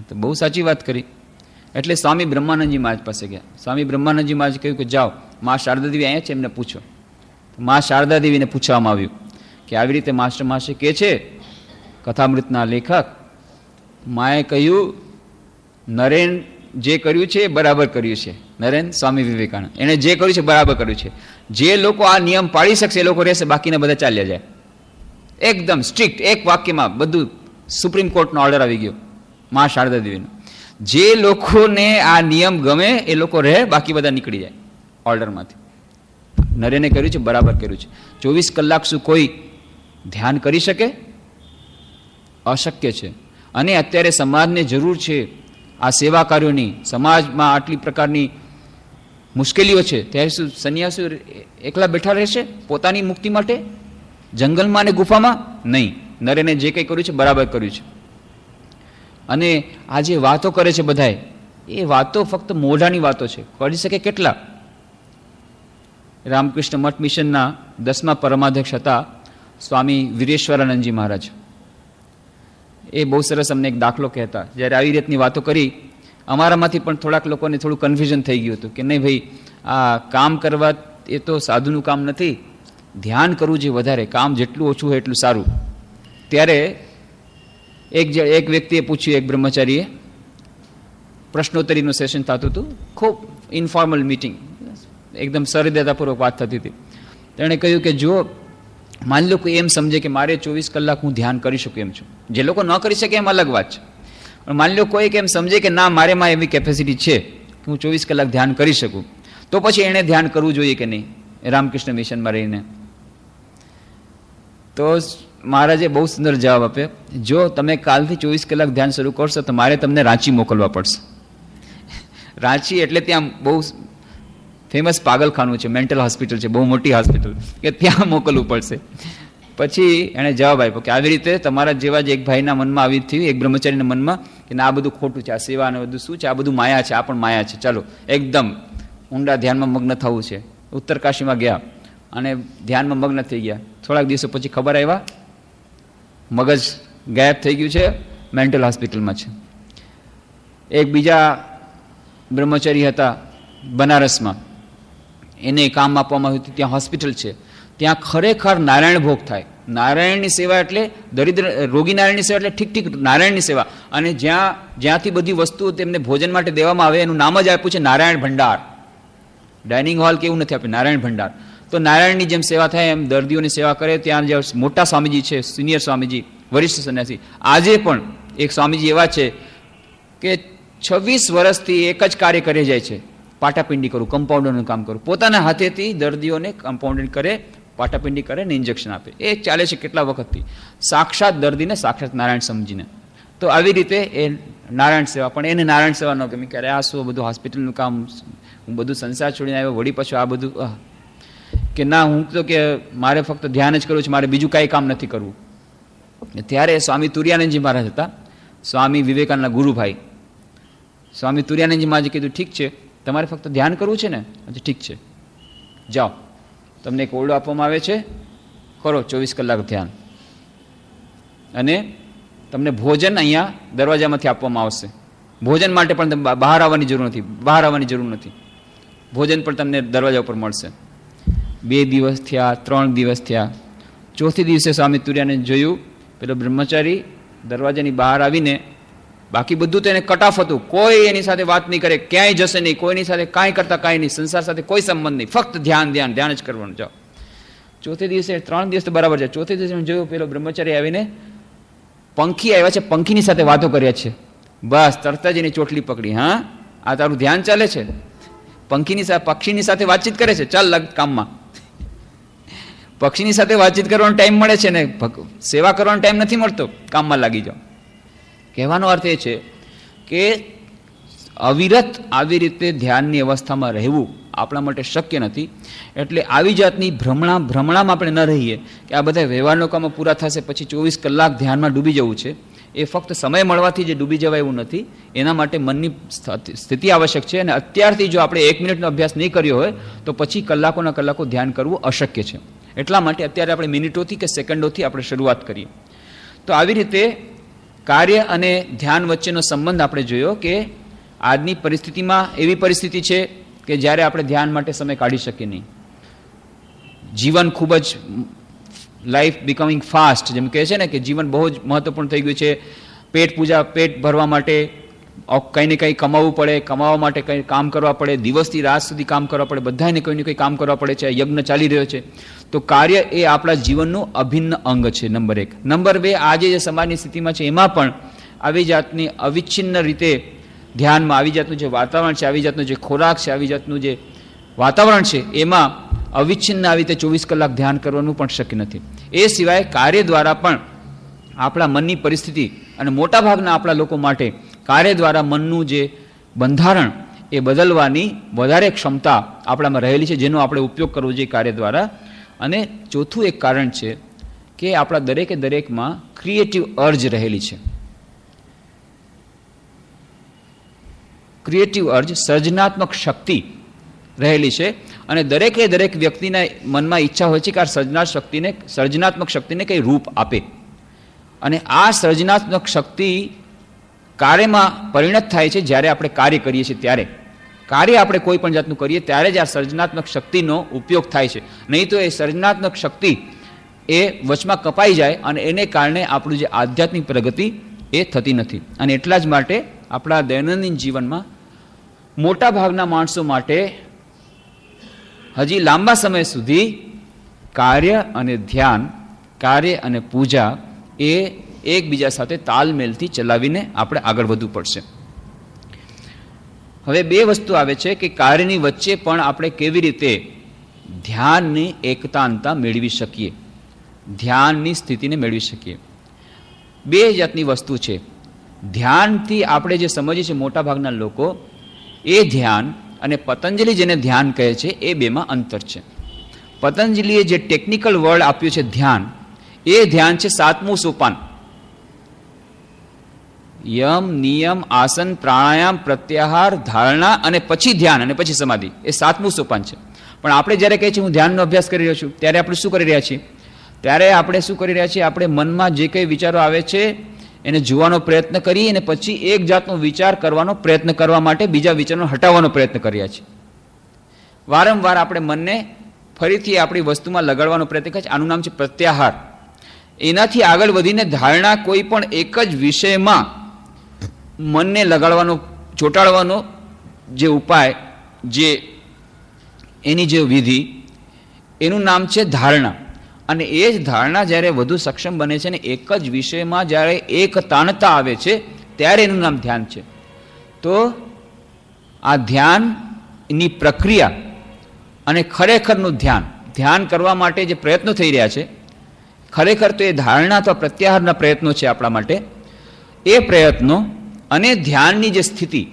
તો બહુ સાચી વાત કરી. એટલે સ્વામી બ્રહ્માનંદજી મહારાજ પાસે ગયા. સ્વામી બ્રહ્માનંદજી મહારાજ કહ્યું કે જાઓ, મા શારદા દેવી અહીંયા છે, એમને પૂછો. મા શારદા દેવીને પૂછવામાં આવ્યું કે આવી રીતે માસ્ટર મહાશય કહે છે, કથામૃતના લેખક. માએ કહ્યું, નરેન જે કર્યું છે એ બરાબર કર્યું છે. નરેન સ્વામી વિવેકાનંદ, એણે જે કર્યું છે બરાબર કર્યું છે. જે લોકો આ નિયમ પાળી શકશે એ લોકો રહેશે, બાકીના બધા ચાલ્યા જાય. એકદમ સ્ટ્રિક્ટ, એક વાક્યમાં બધું. સુપ્રીમ કોર્ટનો ઓર્ડર આવી ગયો મા શારદા દેવીનો. જે લોકોને આ નિયમ ગમે એ લોકો રહે, બાકી બધા નીકળી જાય ઓર્ડરમાંથી. નરેને કર્યું છે બરાબર કર્યું છે. 24 કલાક શું કોઈ ધ્યાન કરી શકે? અશક્ય છે. અને અત્યારે સમાજને જરૂર છે આ સેવા કાર્યોની. સમાજમાં આટલી પ્રકારની મુશ્કેલીઓ છે, ત્યારે શું સંન્યાસીઓ એકલા બેઠા રહેશે પોતાની મુક્તિ માટે જંગલમાં અને ગુફામાં? નહીં. નરેને જે કંઈ કર્યું છે બરાબર કર્યું છે. અને આ જે વાતો કરે છે બધાએ, એ વાતો ફક્ત મોઢાની વાતો છે. કરી શકે કેટલા? રામકૃષ્ણ મઠ મિશનના 10મા પરમાધ્યક્ષ હતા સ્વામી વીરેશ્વરાનંદજી મહારાજ. એ બહુ સરસ અમને એક દાખલો કહેતા. જ્યારે આવી રીતની વાતો કરી, અમારામાંથી પણ થોડાક લોકોને થોડું કન્ફ્યુઝન થઈ ગયું હતું કે નહીં ભાઈ, આ કામ કરવા એ તો સાધુનું કામ નથી, ધ્યાન કરવું જોઈએ વધારે, કામ જેટલું ઓછું હોય એટલું સારું. ત્યારે એક વ્યક્તિએ પૂછ્યું, એક બ્રહ્મચારીએ, પ્રશ્નોત્તરીનું સેશન થતું હતું, ખૂબ ઇન્ફોર્મલ મિટિંગ, એકદમ સરળતાપૂર્વક વાત થતી હતી. તેણે કહ્યું કે જો માની લો કોઈ એમ સમજે કે મારે 24 કલાક હું ધ્યાન કરી શકું એમ છું. જે લોકો ન કરી શકે એમ અલગ વાત છે. પણ માની લો કોઈ એમ સમજે કે ના, મારેમાં એવી કેપેસિટી છે કે હું 24 કલાક ધ્યાન કરી શકું, તો પછી એણે ધ્યાન કરવું જોઈએ કે નહીં રામકૃષ્ણ મિશનમાં રહીને? તો મહારાજે બહુ સુંદર જવાબ આપ્યો, જો તમે કાલથી 24 કલાક ધ્યાન શરૂ કરશો તો મારે તમને રાંચી મોકલવા પડશે. રાંચી એટલે ત્યાં બહુ ફેમસ પાગલખાનું છે, મેન્ટલ હોસ્પિટલ છે, બહુ મોટી હોસ્પિટલ, કે ત્યાં મોકલવું પડશે. પછી એણે જવાબ આપ્યો કે આવી રીતે તમારા જેવા જ એક ભાઈના મનમાં આવી થયું, એક બ્રહ્મચારીના મનમાં, કે આ બધું ખોટું છે, આ સેવા અને બધું શું છે, આ બધું માયા છે, આ પણ માયા છે, ચાલો એકદમ ઊંડા ધ્યાનમાં મગ્ન થવું છે. ઉત્તરકાશીમાં ગયા અને ધ્યાનમાં મગ્ન થઈ ગયા. થોડાક દિવસો પછી ખબર આવ્યા મગજ ગાયબ થઈ ગયું છે, મેન્ટલ હોસ્પિટલમાં છે. એક બીજા બ્રહ્મચારી હતા બનારસમાં, એને કામ આપવામાં આવ્યું હતું, ત્યાં હોસ્પિટલ છે, ત્યાં ખરેખર નારાયણ ભોગ થાય. નારાયણની સેવા એટલે દરિદ્ર રોગી નારાયણની સેવા એટલે ઠીક નારાયણની સેવા. અને જ્યાંથી બધી વસ્તુઓ તેમને ભોજન માટે દેવામાં આવે એનું નામ જ આપ્યું છે નારાયણ ભંડાર. ડાઇનિંગ હોલ કેવું નથી આપ્યું, નારાયણ ભંડાર. તો નારાયણની જેમ સેવા થાય એમ દર્દીઓની સેવા કરે. ત્યાં જે મોટા સ્વામીજી છે, સિનિયર સ્વામીજી, વરિષ્ઠ સંન્યાસી, આજે પણ એક સ્વામીજી એવા છે કે 26 વર્ષથી એક જ કાર્ય કરે જાય છે, પાટાપિંડી કરું, કમ્પાઉન્ડરનું કામ કરું. પોતાના હાથેથી દર્દીઓને કમ્પાઉન્ડિંગ કરે, પાટાપિંડી કરે ને ઇન્જેક્શન આપે. એ ચાલે છે કેટલા વખતથી, સાક્ષાત દર્દીને સાક્ષાત નારાયણ સમજીને. તો આવી રીતે એ નારાયણ સેવા, પણ એને નારાયણ સેવા ન ગમી, કે આ શું બધું હોસ્પિટલનું કામ, હું બધું સંસાર છોડીને આવ્યો, વળી પાછું આ બધું, કે ના, હું તો કે મારે ફક્ત ધ્યાન જ કરવું છે, મારે બીજું કાંઈ કામ નથી કરવું. ત્યારે સ્વામી તુર્યાનંદજી મહારાજ હતા, સ્વામી વિવેકાનંદના ગુરુભાઈ. સ્વામી તુર્યાનંદજી મહારાજે કીધું, ઠીક છે, તમારે ફક્ત ધ્યાન કરવું છે ને, ઠીક છે, જાઓ, તમને એક ઓરડો આપવામાં આવે છે, કરો 24 કલાક ધ્યાન, અને તમને ભોજન અહીંયા દરવાજામાંથી આપવામાં આવશે. ભોજન માટે પણ બહાર આવવાની જરૂર નથી, ભોજન પણ તમને દરવાજા ઉપર મળશે. 2 દિવસ થયા, 3 દિવસ થયા. ચોથી દિવસે સ્વામી તુર્યાનંદ જોયું, પેલો બ્રહ્મચારી દરવાજાની બહાર આવીને, બાકી બધું તો એને કટાફ હતું, કોઈ એની સાથે વાત નહીં કરે, ક્યાંય જશે નહીં, કોઈની સાથે કાંઈ કરતા કાંઈ નહીં, સંસાર સાથે કોઈ સંબંધ નહીં, ફક્ત ધ્યાન જ કરવાનું. જાઓ. ચોથે દિવસે, 3 દિવસ તો બરાબર છે, ચોથે દિવસે જોયું પેલો બ્રહ્મચારી આવીને, પંખી આવ્યા છે, પંખીની સાથે વાતો કર્યા છે. બસ તરત જ એની ચોટલી પકડી. હા, આ તારું ધ્યાન ચાલે છે, પક્ષીની સાથે વાતચીત કરે છે, ચાલ લગ કામમાં. પક્ષીની સાથે વાતચીત કરવાનો ટાઈમ મળે છે ને સેવા કરવાનો ટાઈમ નથી મળતો, કામમાં લાગી જાઓ. કહેવાનો અર્થ એ છે કે અવિરત આવી રીતે ધ્યાનની અવસ્થામાં રહેવું આપણા માટે શક્ય નથી. એટલે આવી જાતની ભ્રમણામાં આપણે ન રહીએ કે આ બધા વ્યવહારનો કામો પૂરા થશે પછી 24 કલાક ધ્યાનમાં ડૂબી જવું છે. એ ફક્ત સમય મળવાથી જે ડૂબી જવાય એવું નથી, એના માટે મનની સ્થિતિ આવશ્યક છે. અને અત્યારથી જો આપણે 1 મિનિટનો અભ્યાસ નહીં કર્યો હોય તો પછી કલાકોના કલાકો ધ્યાન કરવું અશક્ય છે. એટલા માટે અત્યારે આપણે મિનિટોથી કે સેકન્ડોથી આપણે શરૂઆત કરીએ. તો આવી રીતે કાર્ય અને ધ્યાન વચ્ચેનો સંબંધ આપણે જોયો કે આજની પરિસ્થિતિમાં એવી પરિસ્થિતિ છે કે જ્યારે આપણે ધ્યાન માટે સમય કાઢી શકીએ નહીં. જીવન ખૂબ જ લાઈફ બિકમિંગ ફાસ્ટ, જેમ કહે છે ને કે જીવન બહુ જ મહત્વપૂર્ણ થઈ ગયું છે. પેટ ભરવા માટે કંઈ ને કંઈ કમાવવું પડે, કમાવા માટે કંઈ કામ કરવા પડે, દિવસથી રાત સુધી કામ કરવા પડે, બધાને કંઈ ને કંઈ કામ કરવા પડે છે. યજ્ઞ ચાલી રહ્યો છે. તો કાર્ય એ આપણા જીવનનું અભિન્ન અંગ છે, નંબર 1. નંબર 2, આજે જે સમાજની સ્થિતિમાં છે એમાં પણ આવી જાતની અવિચ્છિન્ન રીતે ધ્યાનમાં, આવી જાતનું જે વાતાવરણ છે, આવી જાતનું જે ખોરાક છે, આવી જાતનું જે વાતાવરણ છે, એમાં અવિચ્છિન્ન આવી રીતે 24 કલાક ધ્યાન કરવાનું પણ શક્ય નથી. એ સિવાય કાર્ય દ્વારા પણ આપણા મનની પરિસ્થિતિ, અને મોટાભાગના આપણા લોકો માટે કાર્ય દ્વારા મનનું જે બંધારણ એ બદલવાની વધારે ક્ષમતા આપણામાં રહેલી છે, જેનો આપણે ઉપયોગ કરવો જોઈએ કાર્ય દ્વારા. અને ચોથું એક કારણ છે કે આપણા દરેકમાં ક્રિએટિવ અર્જ રહેલી છે. ક્રિએટિવ અર્જ, સર્જનાત્મક શક્તિ રહેલી છે. અને દરેક વ્યક્તિના મનમાં ઈચ્છા હોય છે કે આ સર્જનાત્મક શક્તિને કંઈ રૂપ આપે. અને આ સર્જનાત્મક શક્તિ કાર્યમાં પરિણત થાય છે જ્યારે આપણે કાર્ય કરીએ છીએ. ત્યારે કાર્ય આપણે કોઈ પણ જાતનું કરીએ ત્યારે જ આ સર્જનાત્મક શક્તિનો ઉપયોગ થાય છે. નહીં તો એ સર્જનાત્મક શક્તિ એ વચમાં કપાઈ જાય અને એને કારણે આપણું જે આધ્યાત્મિક પ્રગતિ એ થતી નથી. અને એટલા જ માટે આપણા દૈનંદિન જીવનમાં મોટા ભાગના માણસો માટે હજી લાંબા સમય સુધી કાર્ય અને ધ્યાન, કાર્ય અને પૂજા એ એકબીજા સાથે તાલમેલથી ચલાવીને આપણે આગળ વધવું પડશે. હવે 2 વસ્તુ આવે છે કે કાર્યની વચ્ચે પણ આપણે કેવી રીતે ધ્યાનની એકતાનતા મેળવી શકીએ, ધ્યાનની સ્થિતિને મેળવી શકીએ. 2 જાતની વસ્તુ છે. ધ્યાનથી આપણે જે સમજીએ છીએ મોટાભાગના લોકો, એ ધ્યાન અને પતંજલિ જેને ધ્યાન કહે છે, એ 2માં અંતર છે. પતંજલિએ જે ટેકનિકલ વર્ડ આપ્યું છે ધ્યાન, એ ધ્યાન છે 7મું સોપાન. યમ, નિયમ, આસન, પ્રાણાયામ, પ્રત્યાહાર, ધારણા અને પછી ધ્યાન અને પછી સમાધિ, એ 7મું સોપાન છે. પણ આપણે જ્યારે કહીએ છીએ હું ધ્યાનનો અભ્યાસ કરી રહ્યો છું, ત્યારે આપણે શું કરી રહ્યા છીએ? આપણે મનમાં જે કંઈ વિચારો આવે છે એને જોવાનો પ્રયત્ન કરીએ અને પછી એક જાતનો વિચાર કરવાનો પ્રયત્ન કરવા માટે બીજા વિચારનો હટાવવાનો પ્રયત્ન કર્યા છે. વારંવાર આપણે મનને ફરીથી આપણી વસ્તુમાં લગાડવાનો પ્રયત્ન કરે છે. આનું નામ છે પ્રત્યાહાર. એનાથી આગળ વધીને ધારણા કોઈ પણ એક જ વિષયમાં મનને લગાડવાનો, ચોંટાડવાનો જે ઉપાય, જે એની જે વિધિ, એનું નામ છે ધારણા. અને એ જ ધારણા જ્યારે વધુ સક્ષમ બને છે ને એક જ વિષયમાં જ્યારે એક તાણતા આવે છે ત્યારે એનું નામ ધ્યાન છે. તો આ ધ્યાનની પ્રક્રિયા અને ખરેખરનું ધ્યાન કરવા માટે જે પ્રયત્નો થઈ રહ્યા છે, ખરેખર તો એ ધારણા અથવા પ્રત્યાહારના પ્રયત્નો છે આપણા માટે. એ પ્રયત્નો અને ધ્યાનની જે સ્થિતિ,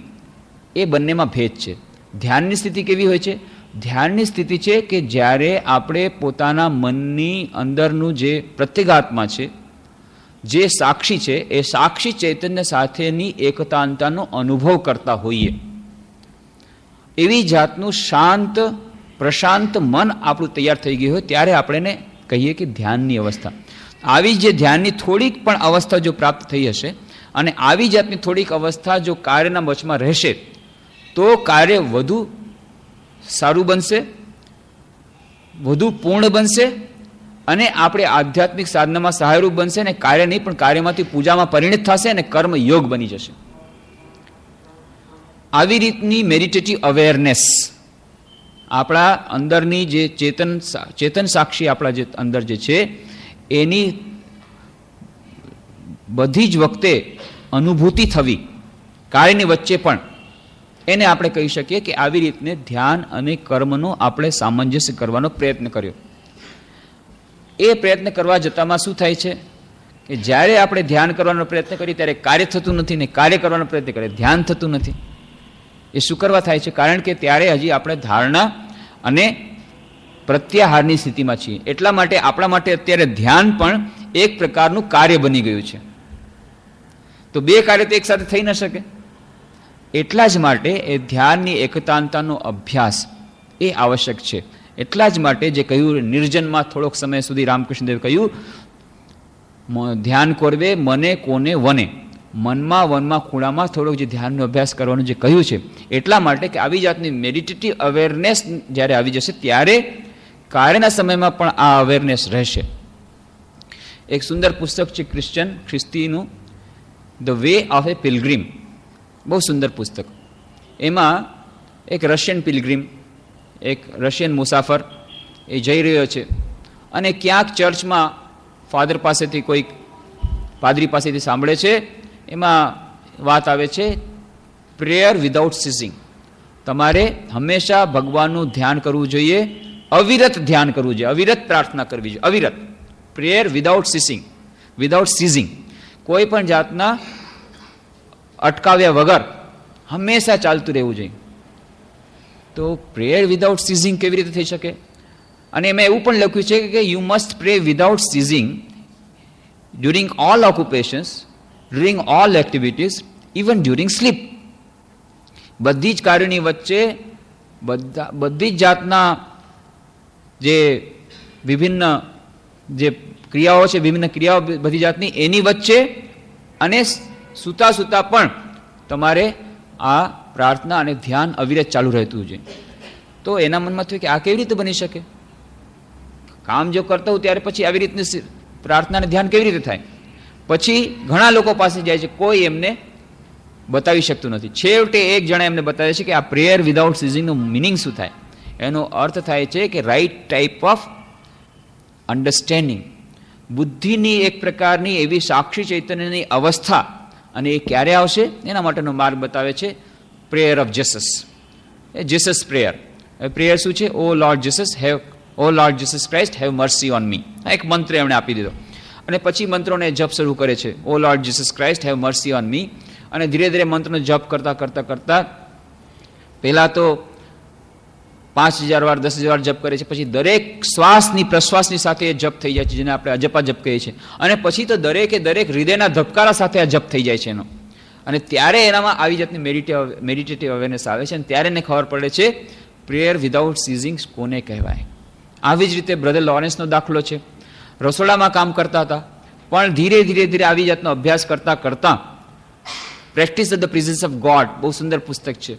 એ બંનેમાં ભેદ છે. ધ્યાનની સ્થિતિ કેવી હોય છે? ધ્યાનની સ્થિતિ છે કે જ્યારે આપણે પોતાના મનની અંદરનું જે પ્રત્યેગાત્મા છે, જે સાક્ષી છે, એ સાક્ષી ચૈતન્ય સાથેની એકતાનતાનો અનુભવ કરતા હોઈએ. એવી જાતનું શાંત, પ્રશાંત મન આપણું તૈયાર થઈ ગયું હોય ત્યારે આપણે એને કહીએ કે ધ્યાનની અવસ્થા. આવી જે ધ્યાનની થોડીક પણ અવસ્થા જો પ્રાપ્ત થઈ હશે અને આવી જાતની થોડીક અવસ્થા જો કાર્યના વચમાં રહેશે તો કાર્ય વધુ સારું બનશે, વધુ પૂર્ણ બનશે અને આપણે આધ્યાત્મિક સાધનામાં સહાયરૂપ બનશે અને કાર્ય નહીં પણ કાર્યમાંથી પૂજામાં પરિણિત થશે અને કર્મ યોગ બની જશે. આવી રીતની મેડિટેટિવ અવેરનેસ આપણા અંદરની જે ચેતન સાક્ષી આપણા જે અંદર જે છે એની બધી જ વખતે અનુભૂતિ થવી કાર્યની વચ્ચે પણ, એને આપણે કહી શકીએ કે આવી રીતને ધ્યાન અને કર્મનો આપણે સામંજસ્ય કરવાનો પ્રયત્ન કર્યો. એ પ્રયત્ન કરવા જતામાં શું થાય છે કે જ્યારે આપણે ધ્યાન કરવાનો પ્રયત્ન કરીએ ત્યારે કાર્ય થતું નથી ને કાર્ય કરવાનો પ્રયત્ન કરીએ ધ્યાન થતું નથી. એ શું કરવા થાય છે? કારણ કે ત્યારે હજી આપણે ધારણા અને પ્રત્યાહારની સ્થિતિમાં છીએ. એટલા માટે આપણા માટે અત્યારે ધ્યાન પણ એક પ્રકારનું કાર્ય બની ગયું છે. તો બે કાર્ય તો એક સાથે થઈ ન શકે. એટલા જ માટે એ ધ્યાનની એકતાનતાનો અભ્યાસ એ આવશ્યક છે. એટલા જ માટે જે કહ્યું નિર્જનમાં થોડોક સમય સુધી રામકૃષ્ણદેવ કહ્યું, ધ્યાન કરવે મને કોને વને, મનમાં વનમાં ખૂણામાં થોડોક જે ધ્યાનનો અભ્યાસ કરવાનું જે કહ્યું છે. એટલા માટે કે આવી જાતની મેડિટેટિવ અવેરનેસ જ્યારે આવી જશે ત્યારે કાર્યના સમયમાં પણ આ અવેરનેસ રહેશે. એક સુંદર પુસ્તક છે ખ્રિસ્તીનું, the way of a pilgrim. બહુ સુંદર પુસ્તક. એમાં એક રશિયન પિલગ્રીમ, એક રશિયન મુસાફર એ જઈ રહ્યો છે અને ક્યાંક ચર્ચમાં ફાધર પાસેથી કોઈક પાદરી પાસેથી સાંભળે છે. એમાં વાત આવે છે પ્રેયર વિધાઉટ સીઝિંગ. તમારે હંમેશા ભગવાનનું ધ્યાન કરવું જોઈએ, અવિરત ધ્યાન કરવું જોઈએ, અવિરત પ્રાર્થના કરવી જોઈએ, અવિરત. પ્રેયર વિધાઉટ સીઝિંગ, કોઈ પણ જાતના અટકાવ્યા વગર હંમેશા ચાલતું રહેવું જોઈએ. તો પ્રેયર વિધાઉટ સીઝિંગ કેવી રીતે થઈ શકે? અને એમાં એવું પણ લખ્યું છે કે you must pray without ceasing during all occupations, during all activities, even during sleep. બધી જ કાર્યોની વચ્ચે, બધી જ જાતના જે વિભિન્ન જે ક્રિયાઓ છે, વિભિન્ન ક્રિયાઓ બધી જાતની, એની વચ્ચે અને સૂતા સૂતા પણ તમારે આ પ્રાર્થના અને ધ્યાન અવિરત ચાલુ રહેતું છે. તો એના મનમાં થયું કે આ કેવી રીતે બની શકે? કામ જો કરતા હું ત્યારે પછી આવી રીતની પ્રાર્થના અને ધ્યાન કેવી રીતે થાય? પછી ઘણા લોકો પાસે જાય છે, કોઈ એમને બતાવી શકતું નથી. છેવટે એક જણા એમને બતાવે છે કે આ પ્રેયર વિધાઉટ સીઝિંગનો મિનિંગ શું થાય. એનો અર્થ થાય છે કે રાઈટ ટાઈપ ઓફ અન્ડરસ્ટેન્ડિંગ, બુદ્ધિની એક પ્રકારની એવી સાક્ષી ચૈતન્યની અવસ્થા. અને એ ક્યારે આવશે એના માટેનો માર્ગ બતાવે છે પ્રેયર ઓફ જીસસ. એ જીસસ પ્રેયર. પ્રેયર શું છે? O Lord Jesus Christ have mercy on me. આ એક મંત્ર એમણે આપી દીધો અને પછી મંત્રોને જપ શરૂ કરે છે, O Lord Jesus Christ have mercy on me. અને ધીરે ધીરે મંત્રનો જપ કરતા કરતા કરતા પહેલા તો 5000 વાર 10,000 વાર જપ કરે છે. પછી દરેક શ્વાસની પ્રશ્વાસની સાથે એ જપ થઈ જાય છે, જેને આપણે અજપા જપ કહીએ છીએ. અને પછી તો દરેકે દરેક હૃદયના ધબકારા સાથે આ જપ થઈ જાય છે એનો. અને ત્યારે એનામાં આવી જાતની મેડિટેટિવ અવેરનેસ આવે છે અને ત્યારે એને ખબર પડે છે પ્રેયર વિધાઉટ સીઝિંગ કોને કહેવાય. આવી જ રીતે બ્રધર લોરેન્સનો દાખલો છે. રસોડામાં કામ કરતા હતા પણ ધીરે ધીરે ધીરે આવી જાતનો અભ્યાસ કરતાં કરતાં practice of the presence of God, બહુ સુંદર પુસ્તક છે,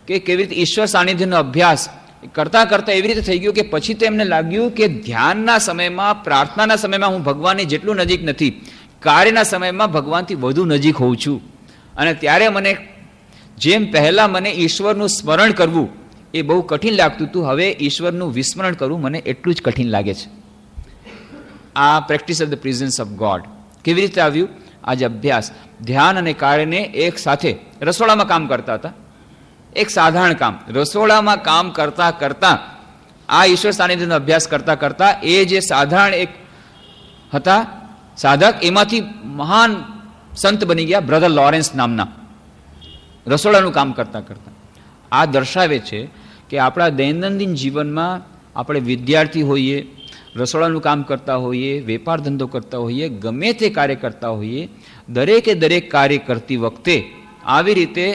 કે કેવી રીતે ઈશ્વર સાનિધ્યનો અભ્યાસ કરતાં કરતાં એવી રીતે થઈ ગયું કે પછી તો એમને લાગ્યું કે ધ્યાનના સમયમાં, પ્રાર્થનાના સમયમાં હું ભગવાનની જેટલું નજીક નથી, કાર્યના સમયમાં ભગવાનથી વધુ નજીક હોઉં છું. અને ત્યારે મને જેમ પહેલાં મને ઈશ્વરનું સ્મરણ કરવું એ બહુ કઠિન લાગતું હતું, હવે ઈશ્વરનું વિસ્મરણ કરવું મને એટલું જ કઠિન લાગે છે. આ practice of the presence of God કેવી રીતે આવ્યું? આજે અભ્યાસ, ધ્યાન અને કાર્યને એક સાથે રસોડામાં કામ કરતા હતા. એક સાધારણ કામ, રસોડામાં કામ કરતા કરતા આ ઈશ્વર સાનિધ્યનો અભ્યાસ કરતા કરતા એ જે સાધારણ એક હતા સાધક, એમાંથી મહાન સંત બની ગયા બ્રધર લોરેન્સ નામના, રસોડાનું કામ કરતા કરતા. આ દર્શાવે છે કે આપણા દૈનંદિન જીવનમાં આપણે વિદ્યાર્થી હોઈએ, રસોડાનું કામ કરતા હોઈએ, વેપાર ધંધો કરતા હોઈએ, ગમે તે કાર્ય કરતા હોઈએ, દરેકે દરેક કાર્ય કરતી વખતે આવી રીતે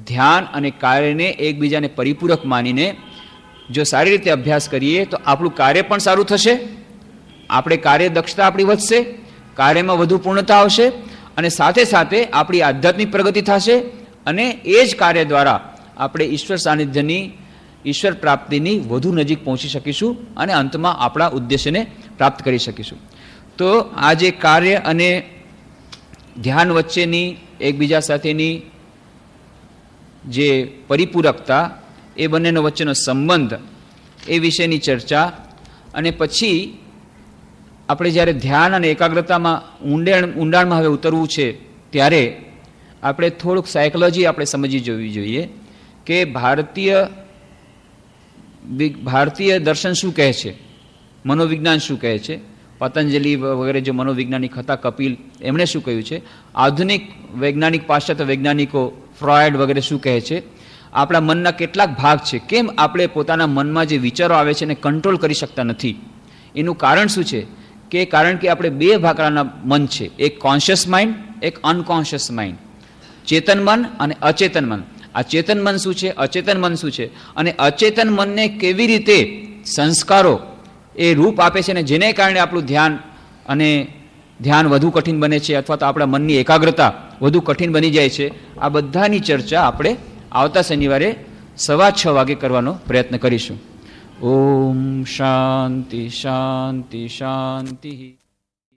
ધ્યાન અને કાર્યને એકબીજાને પરિપૂરક માનીને જો સારી રીતે અભ્યાસ કરીએ તો આપણું કાર્ય પણ સારું થશે, આપણે કાર્ય દક્ષતા આપણી વધશે, કાર્યમાં વધુ પૂર્ણતા આવશે, અને સાથે સાથે આપણી આધ્યાત્મિક પ્રગતિ થશે, અને એ જ કાર્ય દ્વારા આપણે ઈશ્વર સાનિધ્યની, ઈશ્વર પ્રાપ્તિની વધુ નજીક પહોંચી શકીશું અને અંતમાં આપણા ઉદ્દેશ્યને પ્રાપ્ત કરી શકીશું. તો આ જે કાર્ય અને ધ્યાન વચ્ચેની એકબીજા સાથેની જે પરિપૂરકતા, એ બંનેનો વચ્ચેનો સંબંધ, એ વિશેની ચર્ચા. અને પછી આપણે જ્યારે ધ્યાન અને એકાગ્રતામાં ઊંડાણમાં હવે ઉતરવું છે ત્યારે આપણે થોડુંક સાયકોલોજી આપણે સમજી જવી જોઈએ કે ભારતીય દર્શન શું કહે છે, મનોવિજ્ઞાન શું કહે છે, પતંજલિ વગેરે જે મનોવૈજ્ઞાનિક હતા, કપિલ, એમણે શું કહ્યું છે, આધુનિક વૈજ્ઞાનિક, પાશ્ચાત્ય વૈજ્ઞાનિકો ફ્રોઇડ વગેરે શું કહે છે, આપણા મનના કેટલાક ભાગ છે, કેમ આપણે પોતાના મનમાં જે વિચારો આવે છે એને કંટ્રોલ કરી શકતા નથી. એનું કારણ શું છે? કારણ કે આપણે બે પ્રકારના મન છે, એક કોન્શિયસ માઇન્ડ, એક અનકોન્શિયસ માઇન્ડ, ચેતન મન અને અચેતન મન. આ ચેતન મન શું છે, અચેતન મન શું છે, અને અચેતન મનને કેવી રીતે સંસ્કારો એ રૂપ આપે છે, અને જેને કારણે આપણું ધ્યાન વધુ કઠિન બને છે, અથવા તો આપણા મનની એકાગ્રતા વધુ કઠિન બની જાય છે. આ બધાની ચર્ચા આપણે આવતા શનિવારે 6:15 વાગે કરવાનો પ્રયત્ન કરીશું. ઓમ શાંતિ શાંતિ શાંતિ.